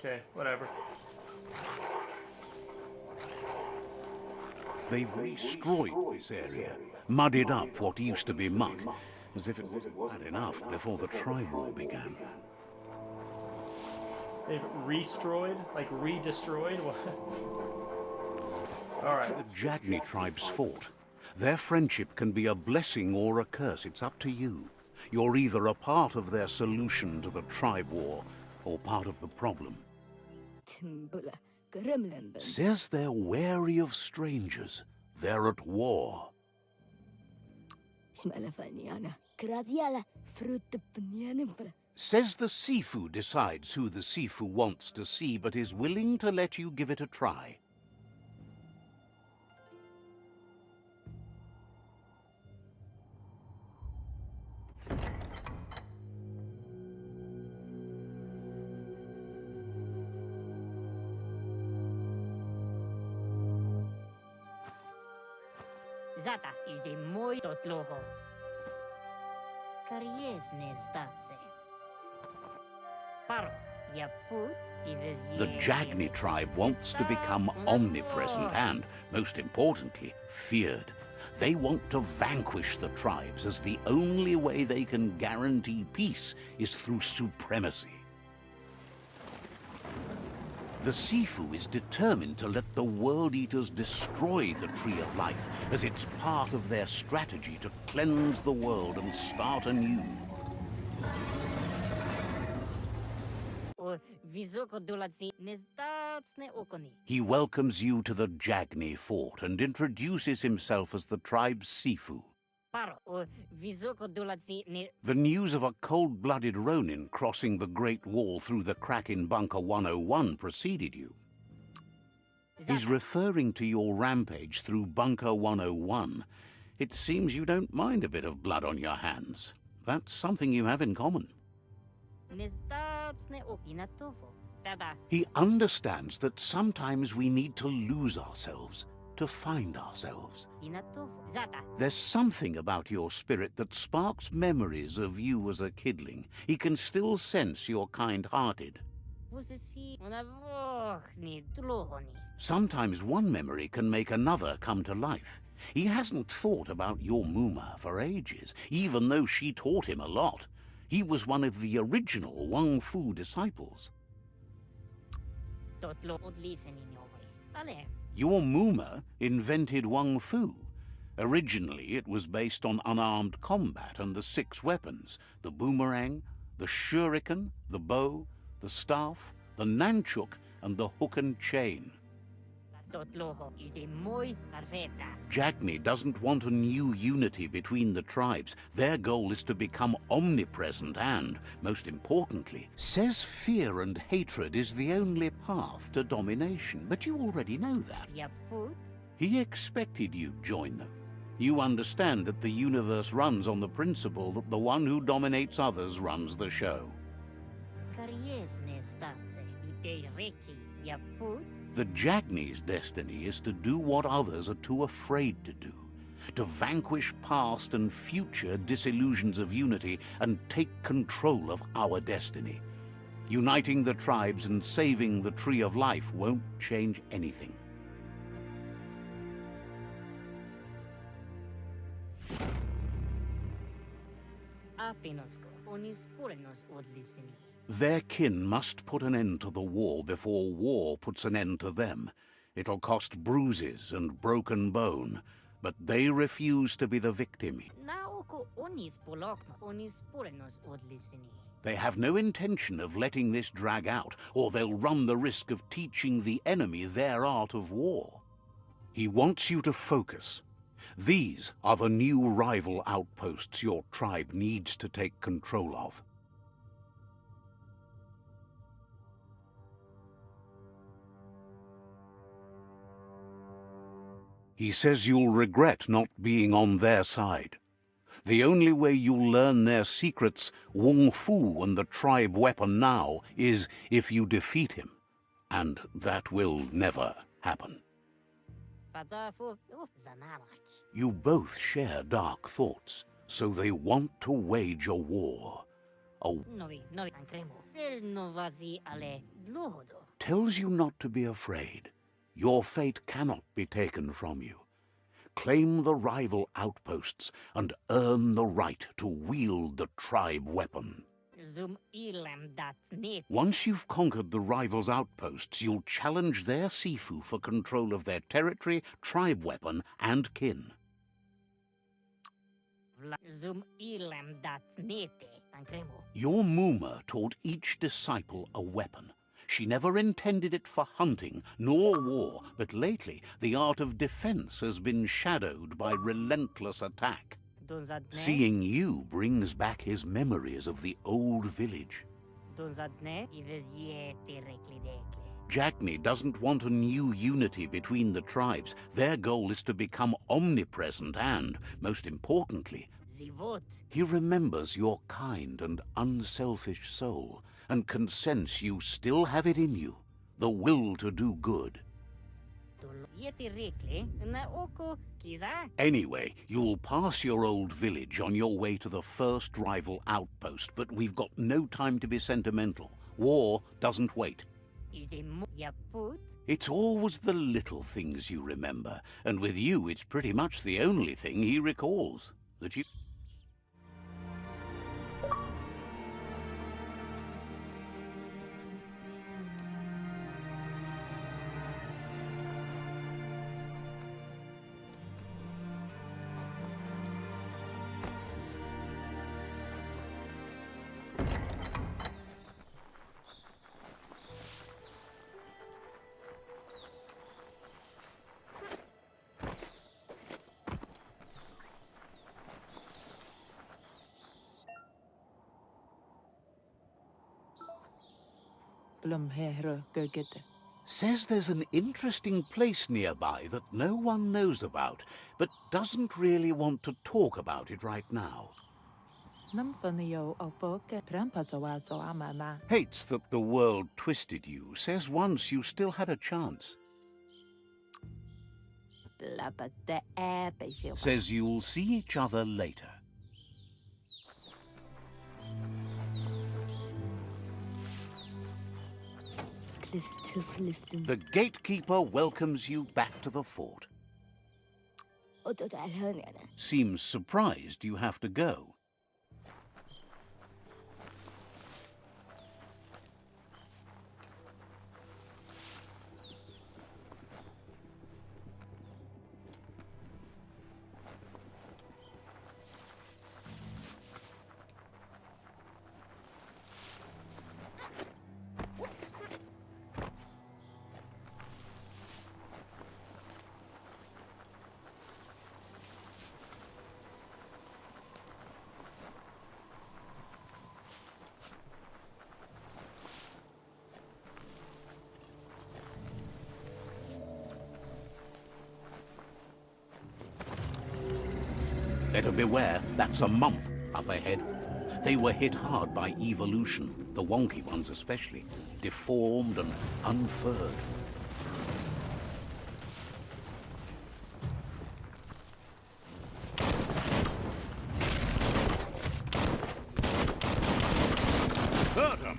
Okay, whatever. They've destroyed this area, muddied up what used to be muck, as if it wasn't bad enough before the tribe war began. They've restroyed? Like re-destroyed? What? Alright. The Jagni tribes fought. Their friendship can be a blessing or a curse. It's up to you. You're either a part of their solution to the tribe war, or part of the problem. Says they're wary of strangers. They're at war. Says the Sifu decides who the Sifu wants to see, but is willing to let you give it a try. Zata idzie mój to tloho. Kariesne stace. Paro, ja put i The Jagni tribe wants to become omnipresent and, most importantly, feared. They want to vanquish the tribes, as the only way they can guarantee peace is through supremacy. The Sifu is determined to let the World Eaters destroy the Tree of Life, as it's part of their strategy to cleanse the world and start anew. He welcomes you to the Jagni fort and introduces himself as the tribe's Sifu. The news of a cold-blooded Ronin crossing the Great Wall through the crack in Bunker 101 preceded you. He's referring to your rampage through Bunker 101. It seems you don't mind a bit of blood on your hands. That's something you have in common. He understands that sometimes we need to lose ourselves to find ourselves. There's something about your spirit that sparks memories of you as a kidling. He can still sense you're kind-hearted. Sometimes one memory can make another come to life. He hasn't thought about your Muma for ages, even though she taught him a lot. He was one of the original Wang Fu disciples. Your Muma invented Wang Fu, Originally, it was based on unarmed combat and the 6 weapons: the boomerang, the shuriken, the bow, the staff, the nunchuk, and the hook and chain. Totloho is the muy arveta. Jagni doesn't want a new unity between the tribes. Their goal is to become omnipresent and, most importantly, says fear and hatred is the only path to domination. But you already know that. Yaput? He expected you'd join them. You understand that the universe runs on the principle that the one who dominates others runs the show. Karyesne statse. Ide reki. Yaput? The Jagni's destiny is to do what others are too afraid to do, to vanquish past and future disillusions of unity and take control of our destiny. Uniting the tribes and saving the Tree of Life won't change anything. Apinosko. Onis purenos odlisini. Their kin must put an end to the war before war puts an end to them. It'll cost bruises and broken bone, but they refuse to be the victim. Naoko onis polokno. Onis purenos odlisini. They have no intention of letting this drag out, or they'll run the risk of teaching the enemy their art of war. He wants you to focus. These are the new rival outposts your tribe needs to take control of. He says you'll regret not being on their side. The only way you'll learn their secrets, Wung Fu and the tribe weapon now, is if you defeat him. And that will never happen. Padafu zanamach. You both share dark thoughts, so they want to wage a war. Novi ancremo. Del novazi ale dlohodo. Tells you not to be afraid. Your fate cannot be taken from you. Claim the rival outposts and earn the right to wield the tribe weapon. Zum ilam dat net. Once you've conquered the rivals' outposts, you'll challenge their Sifu for control of their territory, tribe weapon, and kin. Zum ilam dat nete ancremo. Your Muma taught each disciple a weapon. She never intended it for hunting nor war, but lately the art of defense has been shadowed by relentless attack. Donzadne. Seeing you brings back his memories of the old village. Donzadne ives yete reklidekle. Jagni doesn't want a new unity between the tribes. Their goal is to become omnipresent and, most importantly, Zivot. he remembers your kind and unselfish soul and can sense you still have it in you, the will to do good. Yete rekle na oko kiza. Anyway, you'll pass your old village on your way to the first rival outpost, but we've got no time to be sentimental. War doesn't wait. Is the yaput? It's always the little things you remember, and with you it's pretty much the only thing he recalls. That you... Says there's an interesting place nearby that no one knows about, but doesn't really want to talk about it right now. Hates that the world twisted you, says once you still had a chance. Says you'll see each other later. The gatekeeper welcomes you back to the fort. Seems surprised you have to go. Better beware, that's a mump up ahead. They were hit hard by evolution, the wonky ones especially, deformed and unfurred. Hurt 'em!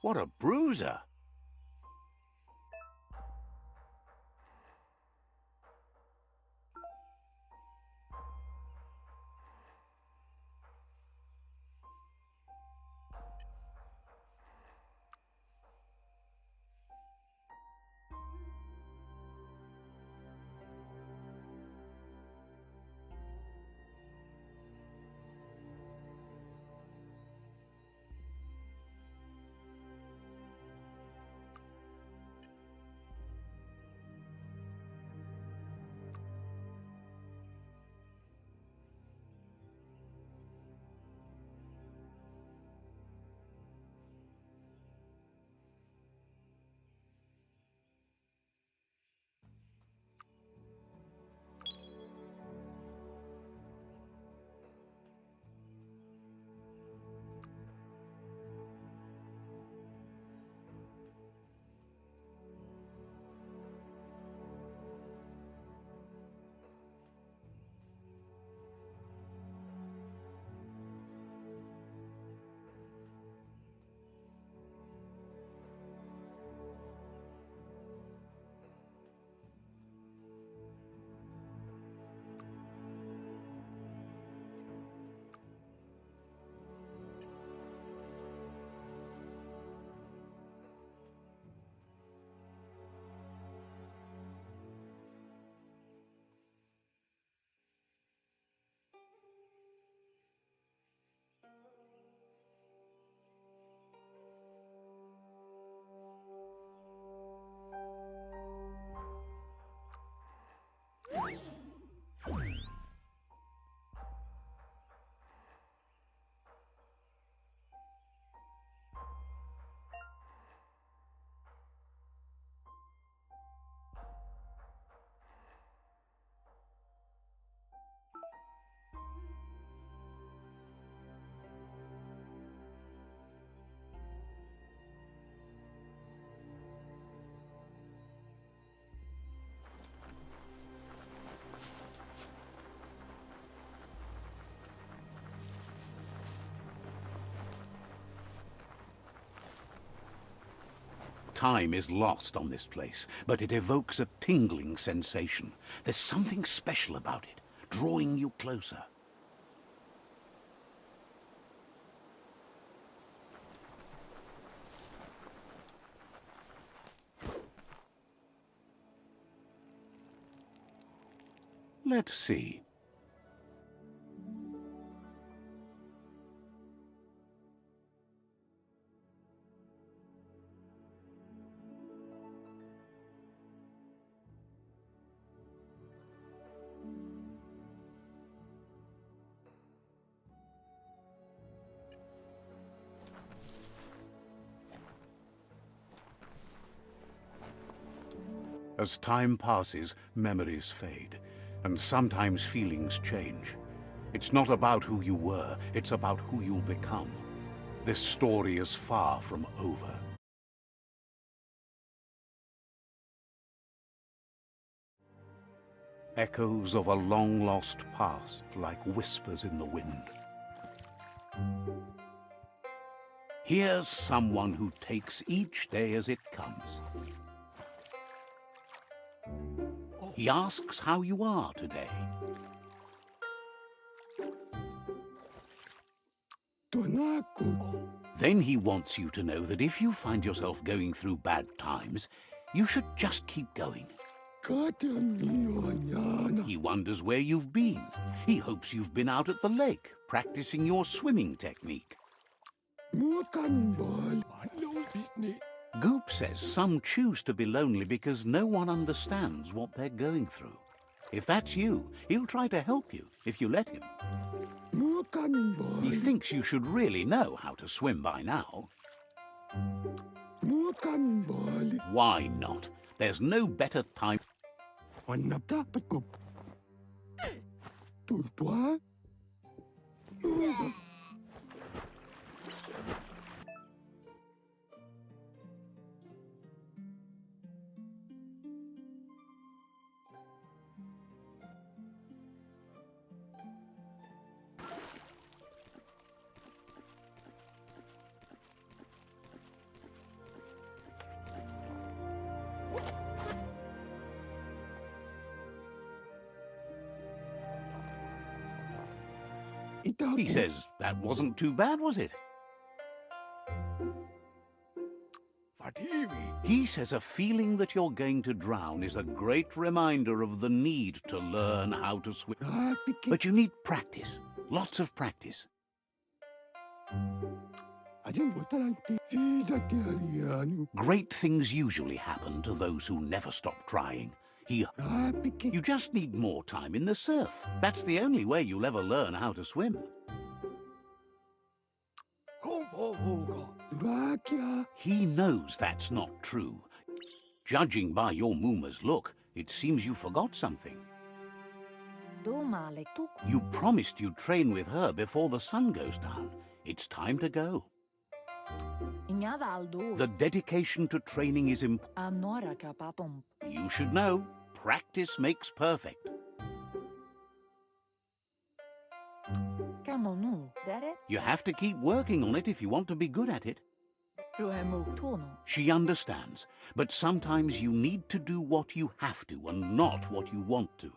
What a bruiser! Time is lost on this place, but it evokes a tingling sensation. There's something special about it, drawing you closer. Let's see. As time passes, memories fade, and sometimes feelings change. It's not about who you were, it's about who you'll become. This story is far from over. Echoes of a long-lost past, like whispers in the wind. Here's someone who takes each day as it comes. He asks how you are today. Then he wants you to know that if you find yourself going through bad times, you should just keep going. He wonders where you've been. He hopes you've been out at the lake, practicing your swimming technique. Goop says some choose to be lonely because no one understands what they're going through. If that's you, he'll try to help you if you let him. He thinks you should really know how to swim by now. Why not? There's no better time. He says, that wasn't too bad, was it? He says a feeling that you're going to drown is a great reminder of the need to learn how to swim. But you need practice, lots of practice. Great things usually happen to those who never stop trying. You just need more time in the surf. That's the only way you'll ever learn how to swim. He knows that's not true. Judging by your Mooma's look, it seems you forgot something. You promised you'd train with her before the sun goes down. It's time to go. The dedication to training is important. You should know, practice makes perfect. You have to keep working on it if you want to be good at it. She understands, but sometimes you need to do what you have to and not what you want to.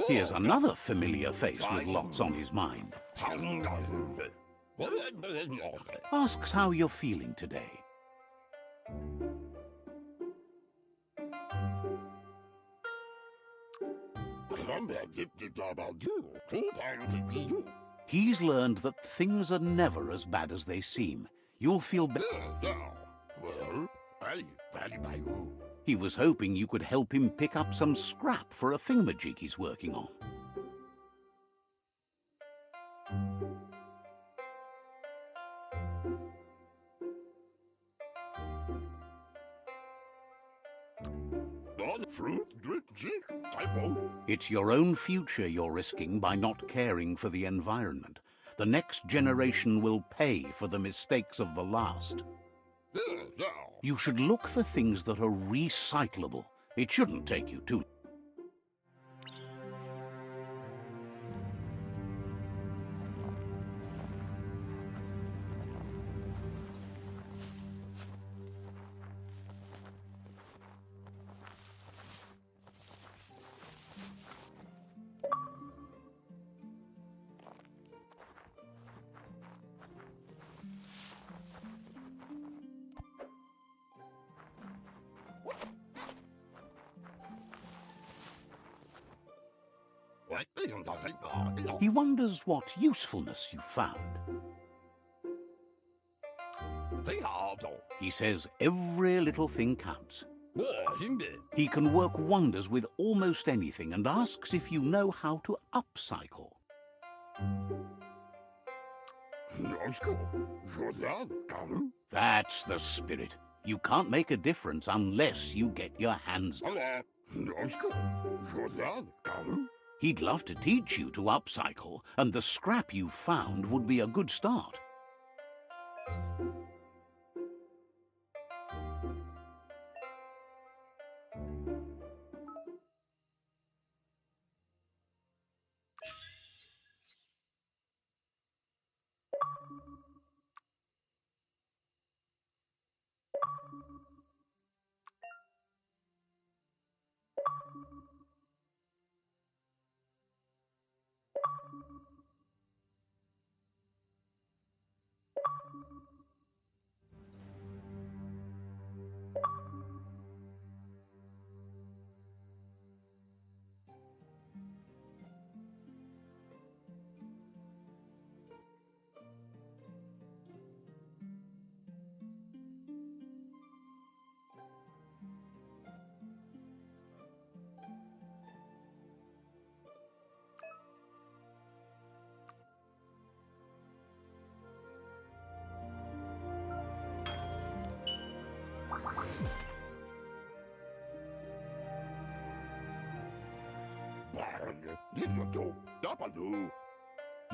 Here's another familiar face with lots on his mind. Asks how you're feeling today. He's learned that things are never as bad as they seem. You'll feel better. He was hoping you could help him pick up some scrap for a thingamajig he's working on. It's your own future you're risking by not caring for the environment. The next generation will pay for the mistakes of the last. You should look for things that are recyclable. It shouldn't take you too long. He wonders what usefulness you found. He says every little thing counts. He can work wonders with almost anything and asks if you know how to upcycle. That's the spirit. You can't make a difference unless you get your hands. He'd love to teach you to upcycle, and the scrap you found would be a good start.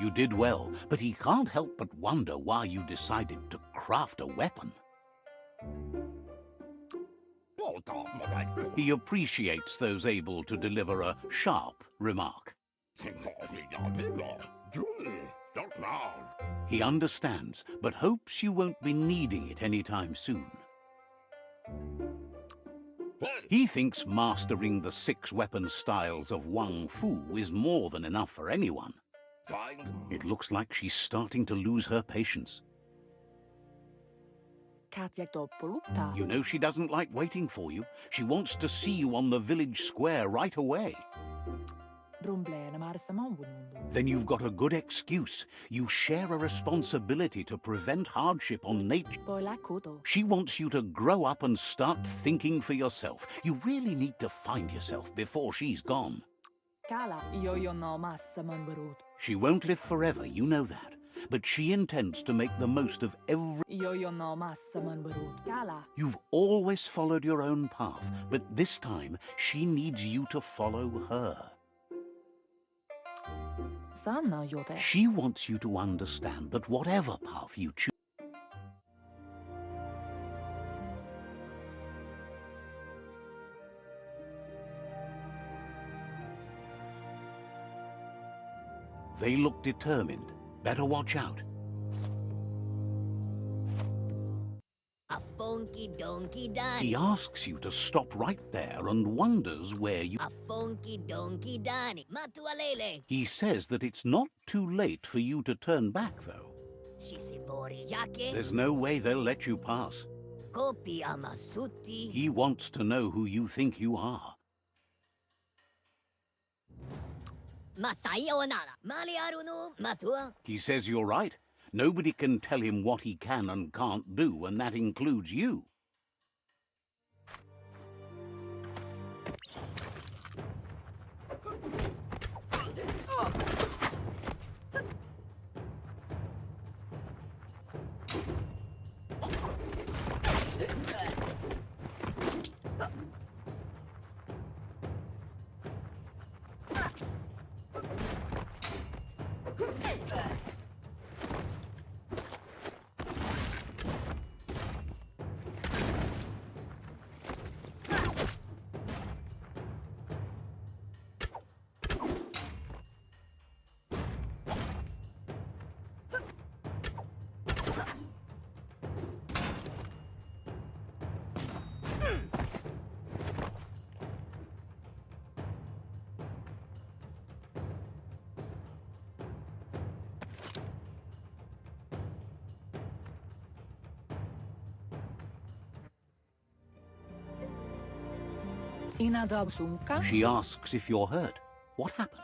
You did well, but he can't help but wonder why you decided to craft a weapon. He appreciates those able to deliver a sharp remark. He understands, but hopes you won't be needing it anytime soon. He thinks mastering the 6 weapon styles of Wang Fu is more than enough for anyone. It looks like she's starting to lose her patience. You know she doesn't like waiting for you. She wants to see you on the village square right away. Then you've got a good excuse. You share a responsibility to prevent hardship on nature. She wants you to grow up and start thinking for yourself. You really need to find yourself before she's gone. She won't live forever, you know that. But she intends to make the most of every... You've always followed your own path, but this time she needs you to follow her. She wants you to understand that whatever path you choose... They look determined. Better watch out. A funky donkey Donny. He asks you to stop right there and wonders where you... A funky donkey Donny. Matualele. He says that it's not too late for you to turn back, though. Shisibori yake. There's no way they'll let you pass. Kopi amasuti. He wants to know who you think you are. Masaya nara. Mali aruno matua. He says you're right. Nobody can tell him what he can and can't do, and that includes you. She asks if you're hurt. What happened?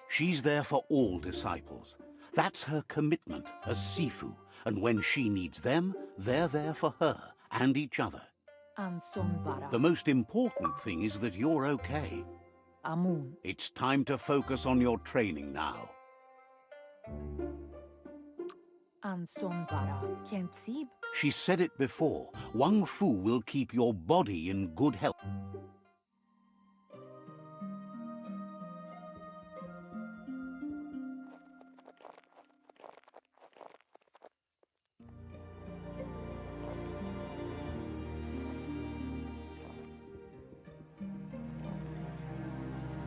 She's there for all disciples. That's her commitment as Sifu, and when she needs them, they're there for her and each other. The most important thing is that you're okay. It's time to focus on your training now. She said it before, Wang Fu will keep your body in good health.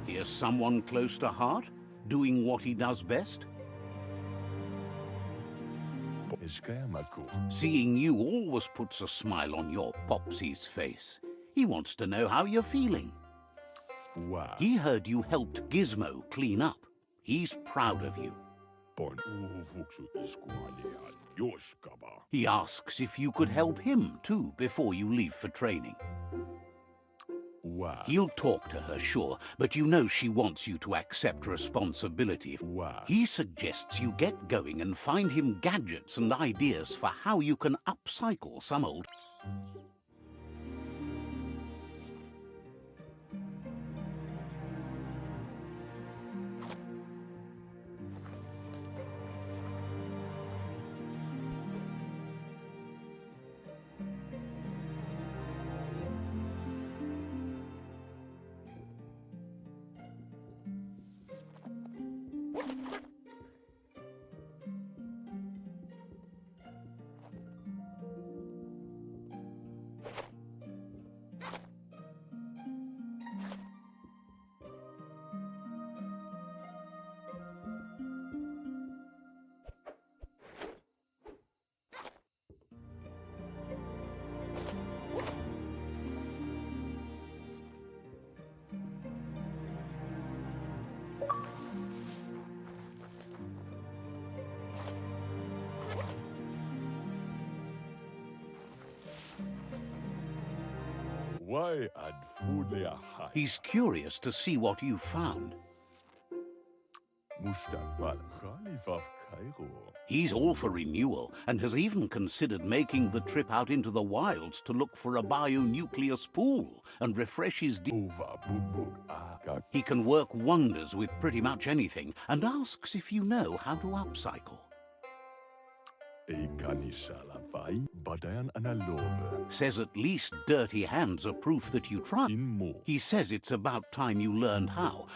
Here's someone close to heart, doing what he does best. Seeing you always puts a smile on your Popsy's face. He wants to know how you're feeling. He heard you helped Gizmo clean up. He's proud of you. He asks if you could help him too before you leave for training. He'll talk to her, sure, but you know she wants you to accept responsibility. He suggests you get going and find him gadgets and ideas for how you can upcycle some old... He's curious to see what you found. He's all for renewal and has even considered making the trip out into the wilds to look for a bionucleus pool and refresh his... He can work wonders with pretty much anything and asks if you know how to upcycle. Says at least dirty hands are proof that you try. He says it's about time you learned how.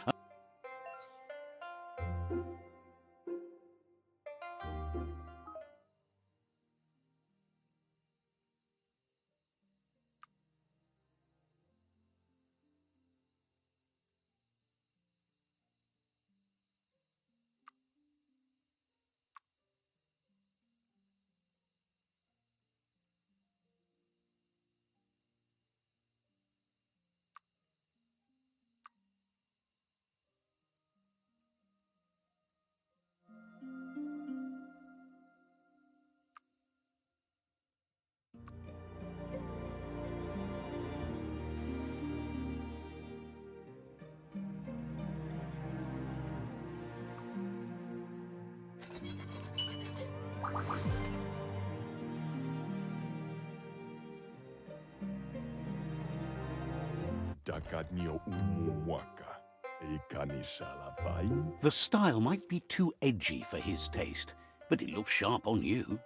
The style might be too edgy for his taste, but it looks sharp on you.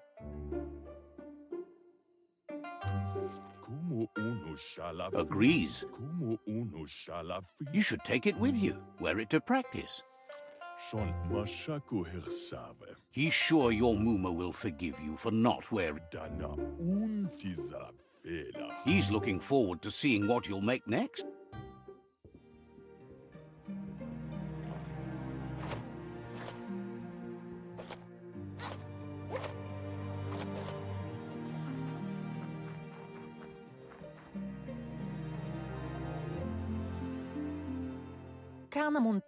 Agrees. You should take it with you, wear it to practice. He's sure your Muma will forgive you for not wearing... He's looking forward to seeing what you'll make next.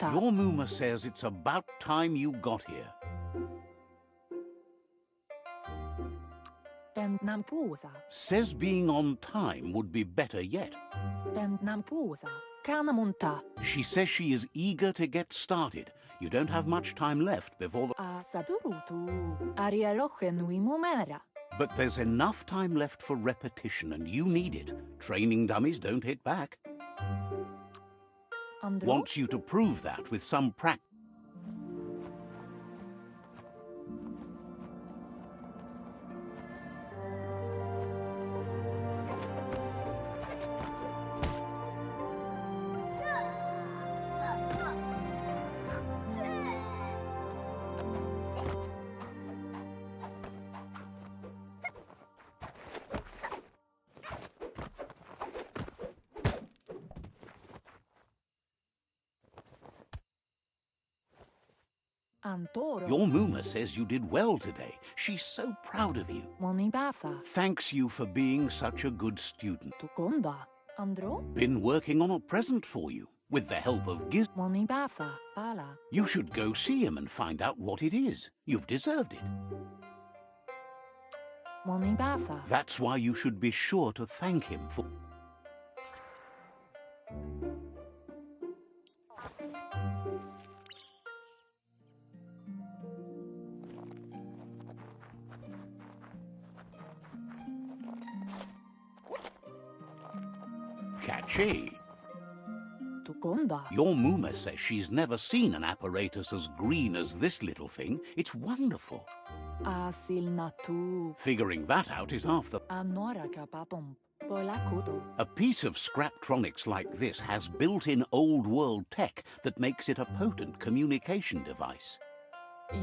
Your Muma says it's about time you got here. Nampusa. Says being on time would be better yet. Ben Nampusa. Kanamunta. She says she is eager to get started. You don't have much time left before the... Asadurutu. Ariaroche nui mumera. But there's enough time left for repetition, and you need it. Training dummies don't hit back. Andro? Wants you to prove that with some practice. Antoro. Your Muma says you did well today. She's so proud of you. Monibasa. Thanks you for being such a good student. Tukonda. Andro? Been working on a present for you, with the help of Giz. Monibasa. Pala. You should go see him and find out what it is. You've deserved it. Monibasa. That's why you should be sure to thank him for... Catchy. Tukonda. Your Muma says she's never seen an apparatus as green as this little thing. It's wonderful. Asil natu. Figuring that out is half the... Anora kapapom. Polakudo. A piece of Scraptronics like this has built-in old-world tech that makes it a potent communication device.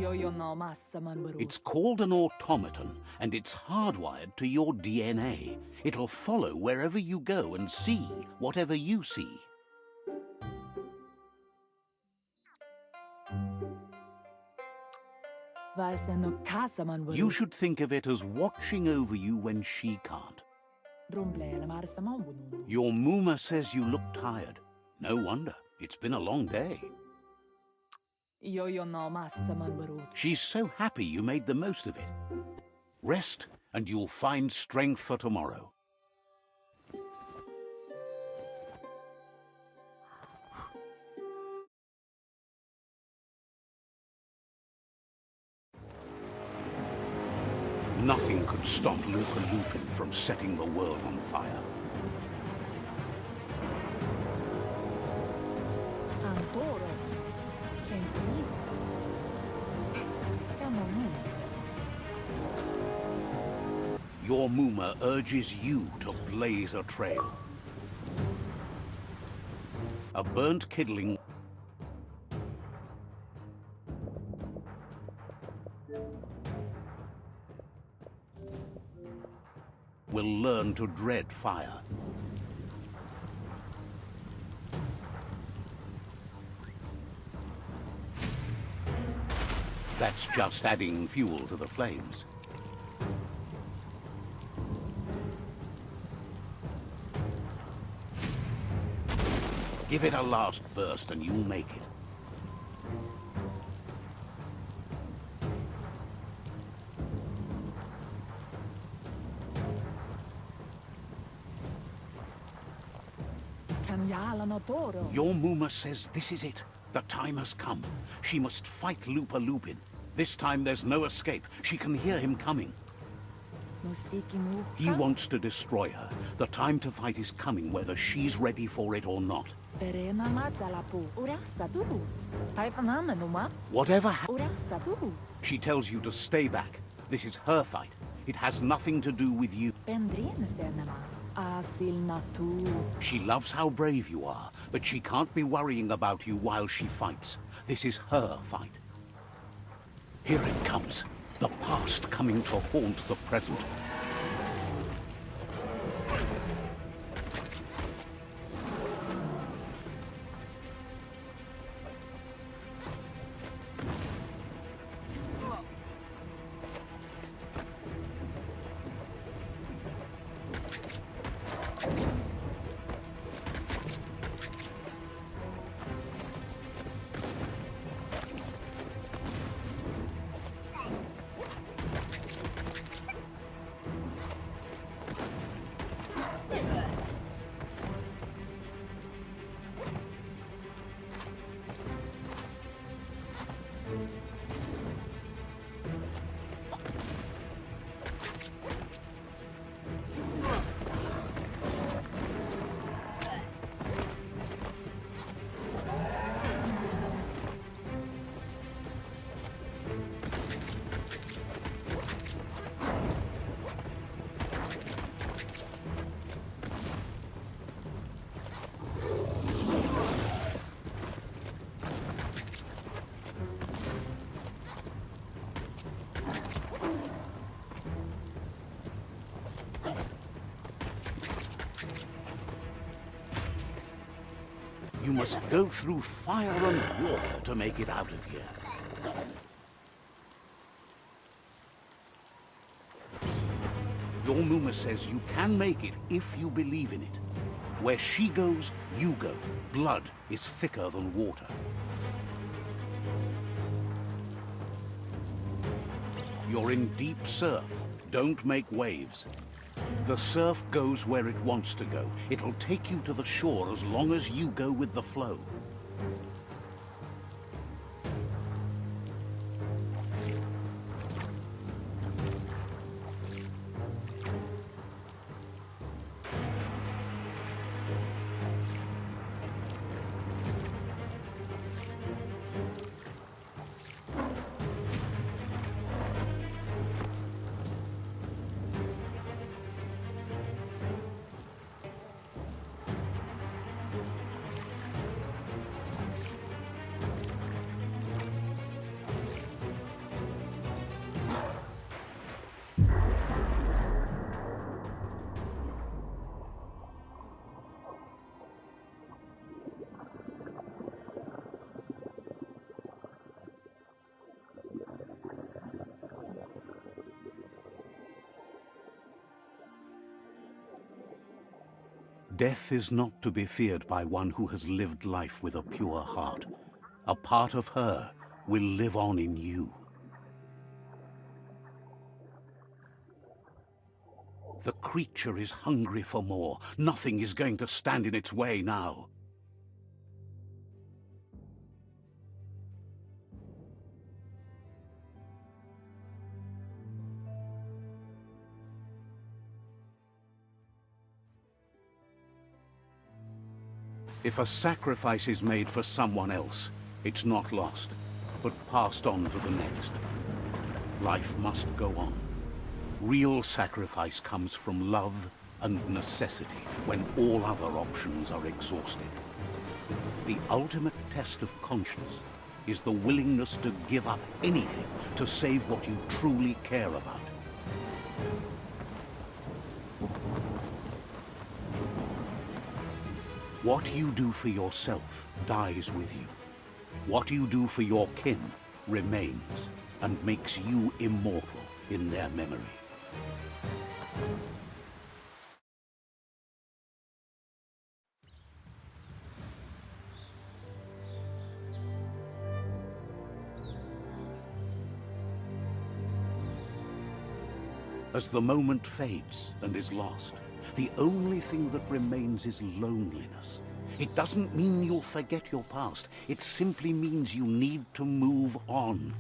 Yo no massa manburu. It's called an automaton, and it's hardwired to your DNA. It'll follow wherever you go and see whatever you see. Valseno casa manburu. You should think of it as watching over you when she can't. Brumble la marsa mambunu. Your Muma says you look tired. No wonder. It's been a long day. Yo no massa manburu. She's so happy you made the most of it. Rest, and you'll find strength for tomorrow. Nothing could stop Lupa Lupin from setting the world on fire. Antoro. Kensi. Come on. Your Muma urges you to blaze a trail. A burnt kidling will learn to dread fire. That's just adding fuel to the flames. Give it a last burst and you'll make it. Kanyala no toro. Your Muma says this is it. The time has come. She must fight Lupa Lupin. This time there's no escape. She can hear him coming. Mustiki muha. He wants to destroy her. The time to fight is coming, whether she's ready for it or not. Verena masalapu. Urasa dut. Taifanamenuma. Whatever Urasa dut. she tells you to stay back. This is her fight. It has nothing to do with you. Pendrine senema. Asil natu. She loves how brave you are, but she can't be worrying about you while she fights. This is her fight. Here it comes. The past coming to haunt the present. You must go through fire and water to make it out of here. Your Muma says you can make it if you believe in it. Where she goes, you go. Blood is thicker than water. You're in deep surf. Don't make waves. The surf goes where it wants to go. It'll take you to the shore as long as you go with the flow. Death is not to be feared by one who has lived life with a pure heart. A part of her will live on in you. The creature is hungry for more. Nothing is going to stand in its way now. If a sacrifice is made for someone else, it's not lost, but passed on to the next. Life must go on. Real sacrifice comes from love and necessity when all other options are exhausted. The ultimate test of conscience is the willingness to give up anything to save what you truly care about. What you do for yourself dies with you. What you do for your kin remains and makes you immortal in their memory. As the moment fades and is lost, the only thing that remains is loneliness. It doesn't mean you'll forget your past. It simply means you need to move on.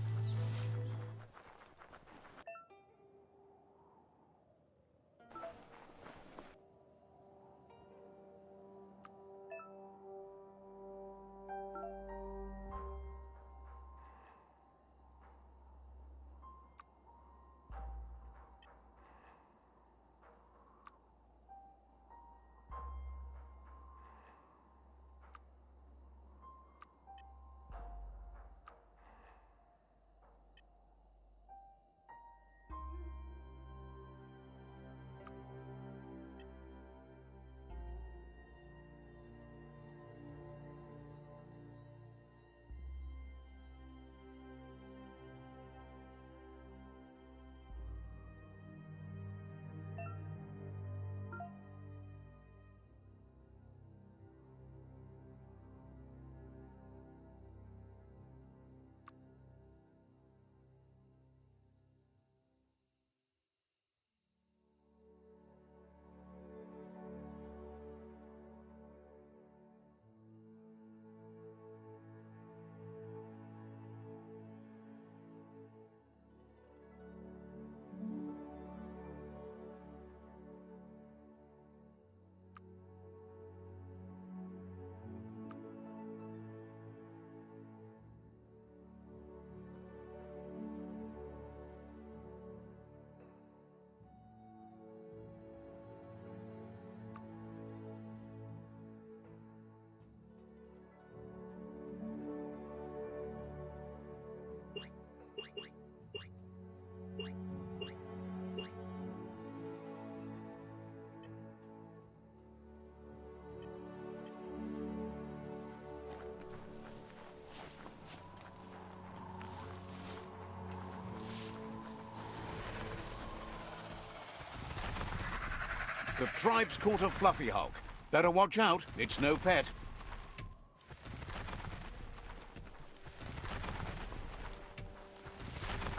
The tribe's caught a fluffy hulk. Better watch out, it's no pet.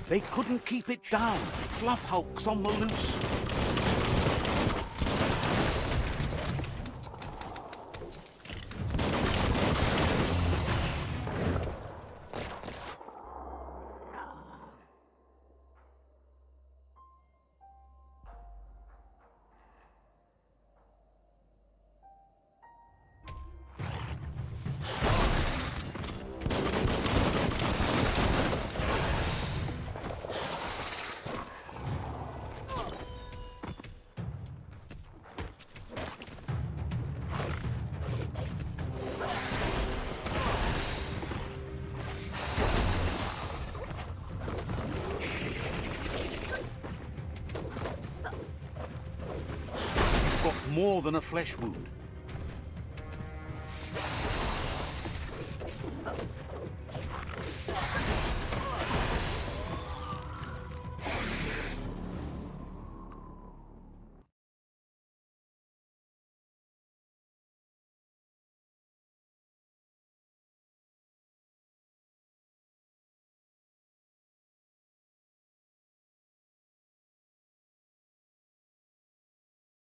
They couldn't keep it down. Fluff hulk's on the loose. Got more than a flesh wound.